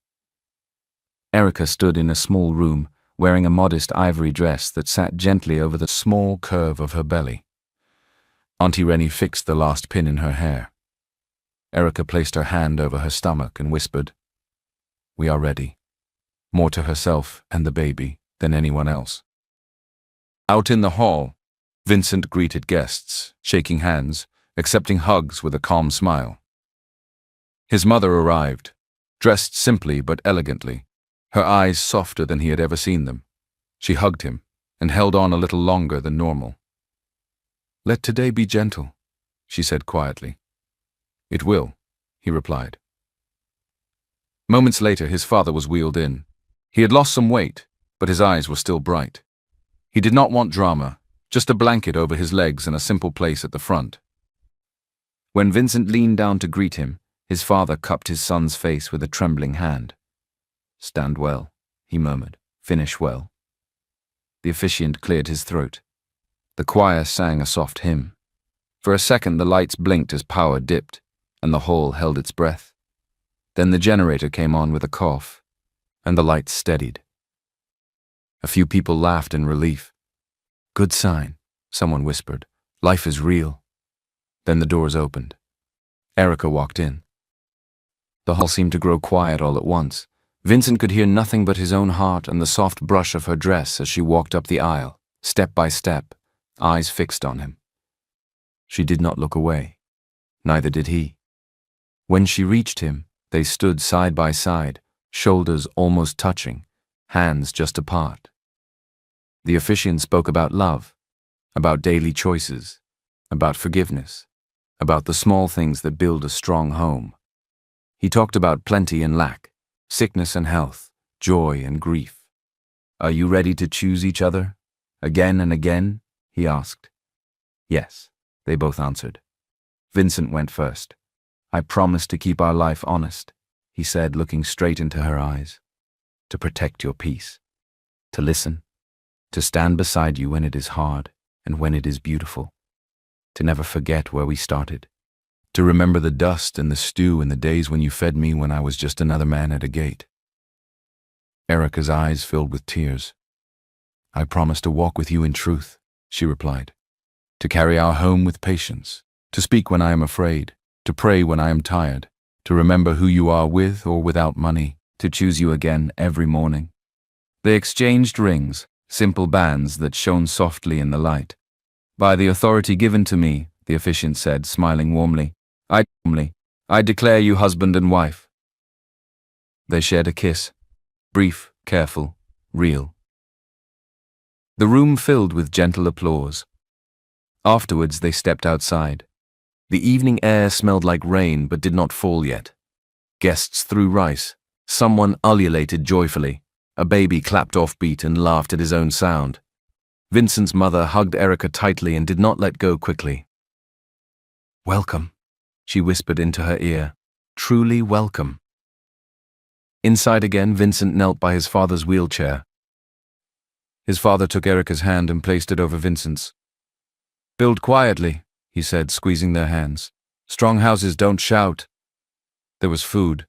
Erica stood in a small room, wearing a modest ivory dress that sat gently over the small curve of her belly. Auntie Rennie fixed the last pin in her hair. Erica placed her hand over her stomach and whispered, "We are ready," more to herself and the baby than anyone else. Out in the hall, Vincent greeted guests, shaking hands, accepting hugs with a calm smile. His mother arrived, dressed simply but elegantly, her eyes softer than he had ever seen them. She hugged him and held on a little longer than normal. "Let today be gentle," she said quietly. "It will," he replied. Moments later, his father was wheeled in. He had lost some weight, but his eyes were still bright. He did not want drama, just a blanket over his legs and a simple place at the front. When Vincent leaned down to greet him, his father cupped his son's face with a trembling hand. "Stand well," he murmured. "Finish well." The officiant cleared his throat. The choir sang a soft hymn. For a second the lights blinked as power dipped, and the hall held its breath. Then the generator came on with a cough, and the lights steadied. A few people laughed in relief. "Good sign," someone whispered. "Life is real." Then the doors opened. Erica walked in. The hall seemed to grow quiet all at once. Vincent could hear nothing but his own heart and the soft brush of her dress as she walked up the aisle, step by step, eyes fixed on him. She did not look away. Neither did he. When she reached him, they stood side by side, shoulders almost touching, hands just apart. The officiant spoke about love, about daily choices, about forgiveness, about the small things that build a strong home. He talked about plenty and lack, sickness and health, joy and grief. "Are you ready to choose each other? Again and again?" he asked. "Yes," they both answered. Vincent went first. "I promise to keep our life honest," he said, looking straight into her eyes. "To protect your peace. To listen. To stand beside you when it is hard and when it is beautiful. To never forget where we started. To remember the dust and the stew and the days when you fed me when I was just another man at a gate." Erica's eyes filled with tears. "I promise to walk with you in truth," she replied. "To carry our home with patience. To speak when I am afraid. To pray when I am tired. To remember who you are with or without money. To choose you again every morning." They exchanged rings, simple bands that shone softly in the light. "By the authority given to me," the officiant said, smiling warmly, I declare you husband and wife." They shared a kiss, brief, careful, real. The room filled with gentle applause. Afterwards they stepped outside. The evening air smelled like rain but did not fall yet. Guests threw rice. Someone ululated joyfully. A baby clapped offbeat and laughed at his own sound. Vincent's mother hugged Erica tightly and did not let go quickly. "Welcome," she whispered into her ear. "Truly welcome." Inside again, Vincent knelt by his father's wheelchair. His father took Erica's hand and placed it over Vincent's. "Build quietly," he said, squeezing their hands. "Strong houses don't shout." There was food.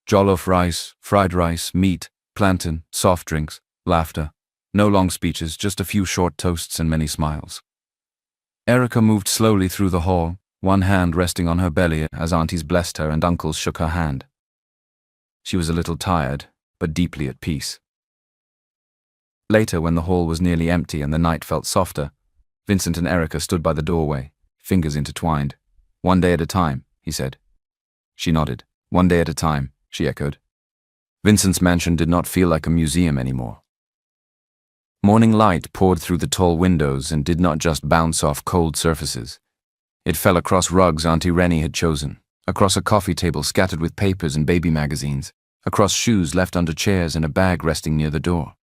Jollof rice, fried rice, meat, plantain, soft drinks, laughter. No long speeches, just a few short toasts and many smiles. Erica moved slowly through the hall, one hand resting on her belly as aunties blessed her and uncles shook her hand. She was a little tired, but deeply at peace. Later, when the hall was nearly empty and the night felt softer, Vincent and Erica stood by the doorway, fingers intertwined. "One day at a time," he said. She nodded. "One day at a time," she echoed. Vincent's mansion did not feel like a museum anymore. Morning light poured through the tall windows and did not just bounce off cold surfaces. It fell across rugs Auntie Rennie had chosen, across a coffee table scattered with papers and baby magazines, across shoes left under chairs and a bag resting near the door.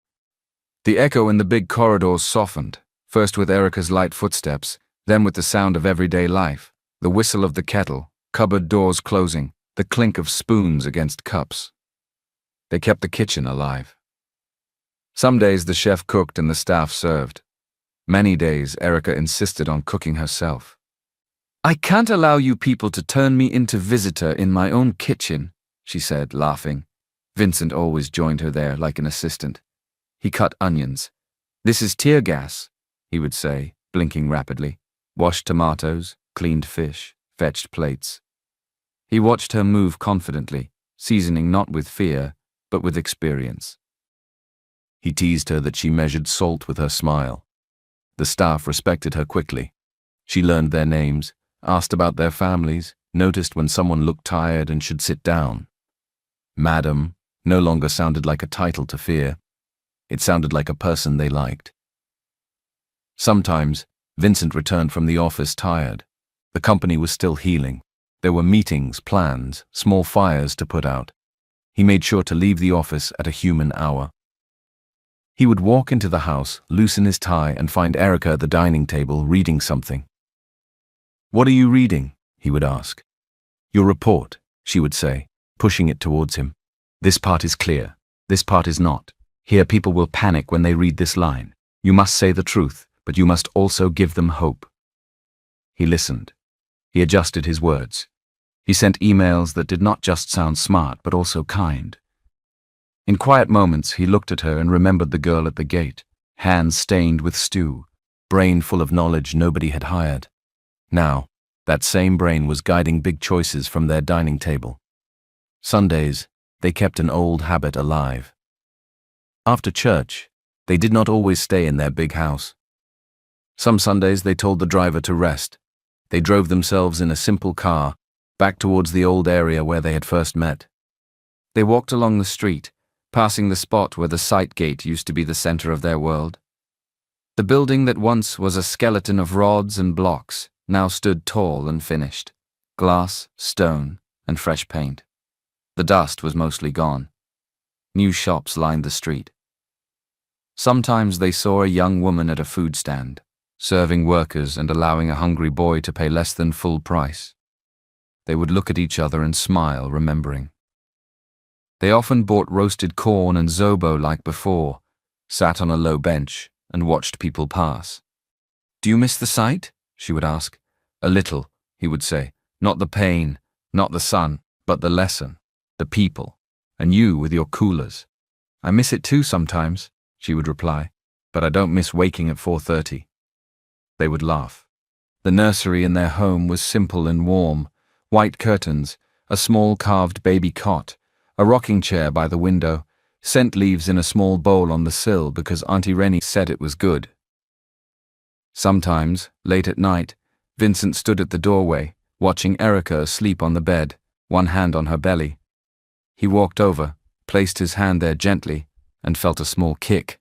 The echo in the big corridors softened, first with Erica's light footsteps, then with the sound of everyday life, the whistle of the kettle, cupboard doors closing, the clink of spoons against cups. They kept the kitchen alive. Some days the chef cooked and the staff served. Many days Erica insisted on cooking herself. "I can't allow you people to turn me into visitor in my own kitchen," she said, laughing. Vincent always joined her there like an assistant. He cut onions. "This is tear gas," he would say, blinking rapidly. Washed tomatoes, cleaned fish, fetched plates. He watched her move confidently, seasoning not with fear, but with experience. He teased her that she measured salt with her smile. The staff respected her quickly. She learned their names, asked about their families, noticed when someone looked tired and should sit down. Madam no longer sounded like a title to fear. It sounded like a person they liked. Sometimes, Vincent returned from the office tired. The company was still healing. There were meetings, plans, small fires to put out. He made sure to leave the office at a human hour. He would walk into the house, loosen his tie, and find Erica at the dining table reading something. "What are you reading?" he would ask. "Your report," she would say, pushing it towards him. "This part is clear. This part is not. Here people will panic when they read this line. You must say the truth, but you must also give them hope." He listened. He adjusted his words. He sent emails that did not just sound smart, but also kind. In quiet moments, he looked at her and remembered the girl at the gate, hands stained with stew, brain full of knowledge nobody had hired. Now, that same brain was guiding big choices from their dining table. Sundays, they kept an old habit alive. After church, they did not always stay in their big house. Some Sundays they told the driver to rest. They drove themselves in a simple car, back towards the old area where they had first met. They walked along the street, passing the spot where the sight gate used to be the center of their world. The building that once was a skeleton of rods and blocks now stood tall and finished, glass, stone, and fresh paint. The dust was mostly gone. New shops lined the street. Sometimes they saw a young woman at a food stand, serving workers and allowing a hungry boy to pay less than full price. They would look at each other and smile, remembering. They often bought roasted corn and zobo like before, sat on a low bench, and watched people pass. "Do you miss the sight?" she would ask. "A little," he would say. "Not the pain, not the sun, but the lesson, the people, and you with your coolers." "I miss it too sometimes," she would reply, "but I don't miss waking at 4:30. They would laugh. The nursery in their home was simple and warm, white curtains, a small carved baby cot, a rocking chair by the window, scent leaves in a small bowl on the sill because Auntie Rennie said it was good. Sometimes, late at night, Vincent stood at the doorway, watching Erica asleep on the bed, one hand on her belly. He walked over, placed his hand there gently, and felt a small kick.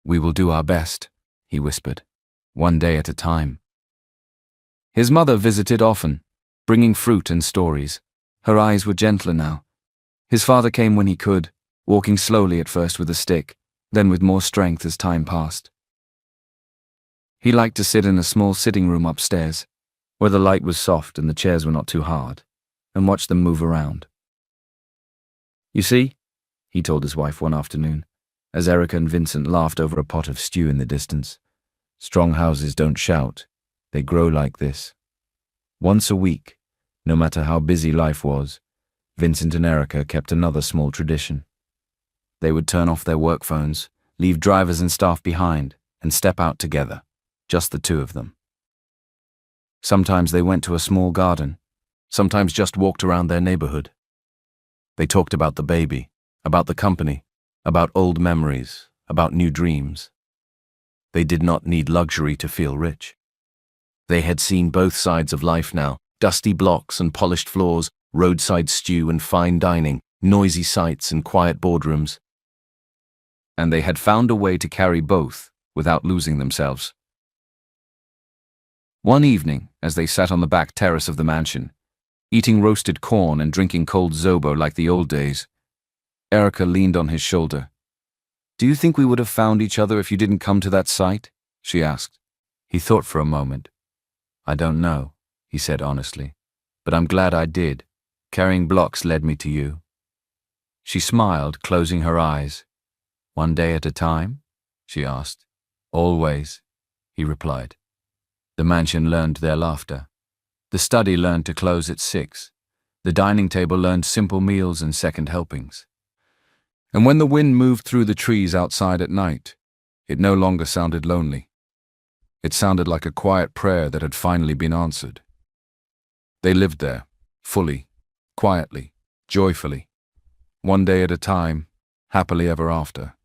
"We will do our best," he whispered, "one day at a time." His mother visited often, bringing fruit and stories. Her eyes were gentler now. His father came when he could, walking slowly at first with a stick, then with more strength as time passed. He liked to sit in a small sitting room upstairs, where the light was soft and the chairs were not too hard, and watch them move around. "You see," he told his wife one afternoon, as Erica and Vincent laughed over a pot of stew in the distance. "Strong houses don't shout. They grow like this." Once a week, no matter how busy life was, Vincent and Erica kept another small tradition. They would turn off their work phones, leave drivers and staff behind, and step out together, just the two of them. Sometimes they went to a small garden, sometimes just walked around their neighborhood. They talked about the baby, about the company, about old memories, about new dreams. They did not need luxury to feel rich. They had seen both sides of life now, dusty blocks and polished floors, roadside stew and fine dining, noisy sights and quiet boardrooms. And they had found a way to carry both without losing themselves. One evening, as they sat on the back terrace of the mansion, eating roasted corn and drinking cold zobo like the old days, Erica leaned on his shoulder. "Do you think we would have found each other if you didn't come to that site?" she asked. He thought for a moment. "I don't know," he said honestly, "but I'm glad I did. Carrying blocks led me to you." She smiled, closing her eyes. "One day at a time?" she asked. "Always," he replied. The mansion learned their laughter. The study learned to close at 6. The dining table learned simple meals and second helpings. And when the wind moved through the trees outside at night, it no longer sounded lonely. It sounded like a quiet prayer that had finally been answered. They lived there, fully, quietly, joyfully, one day at a time, happily ever after.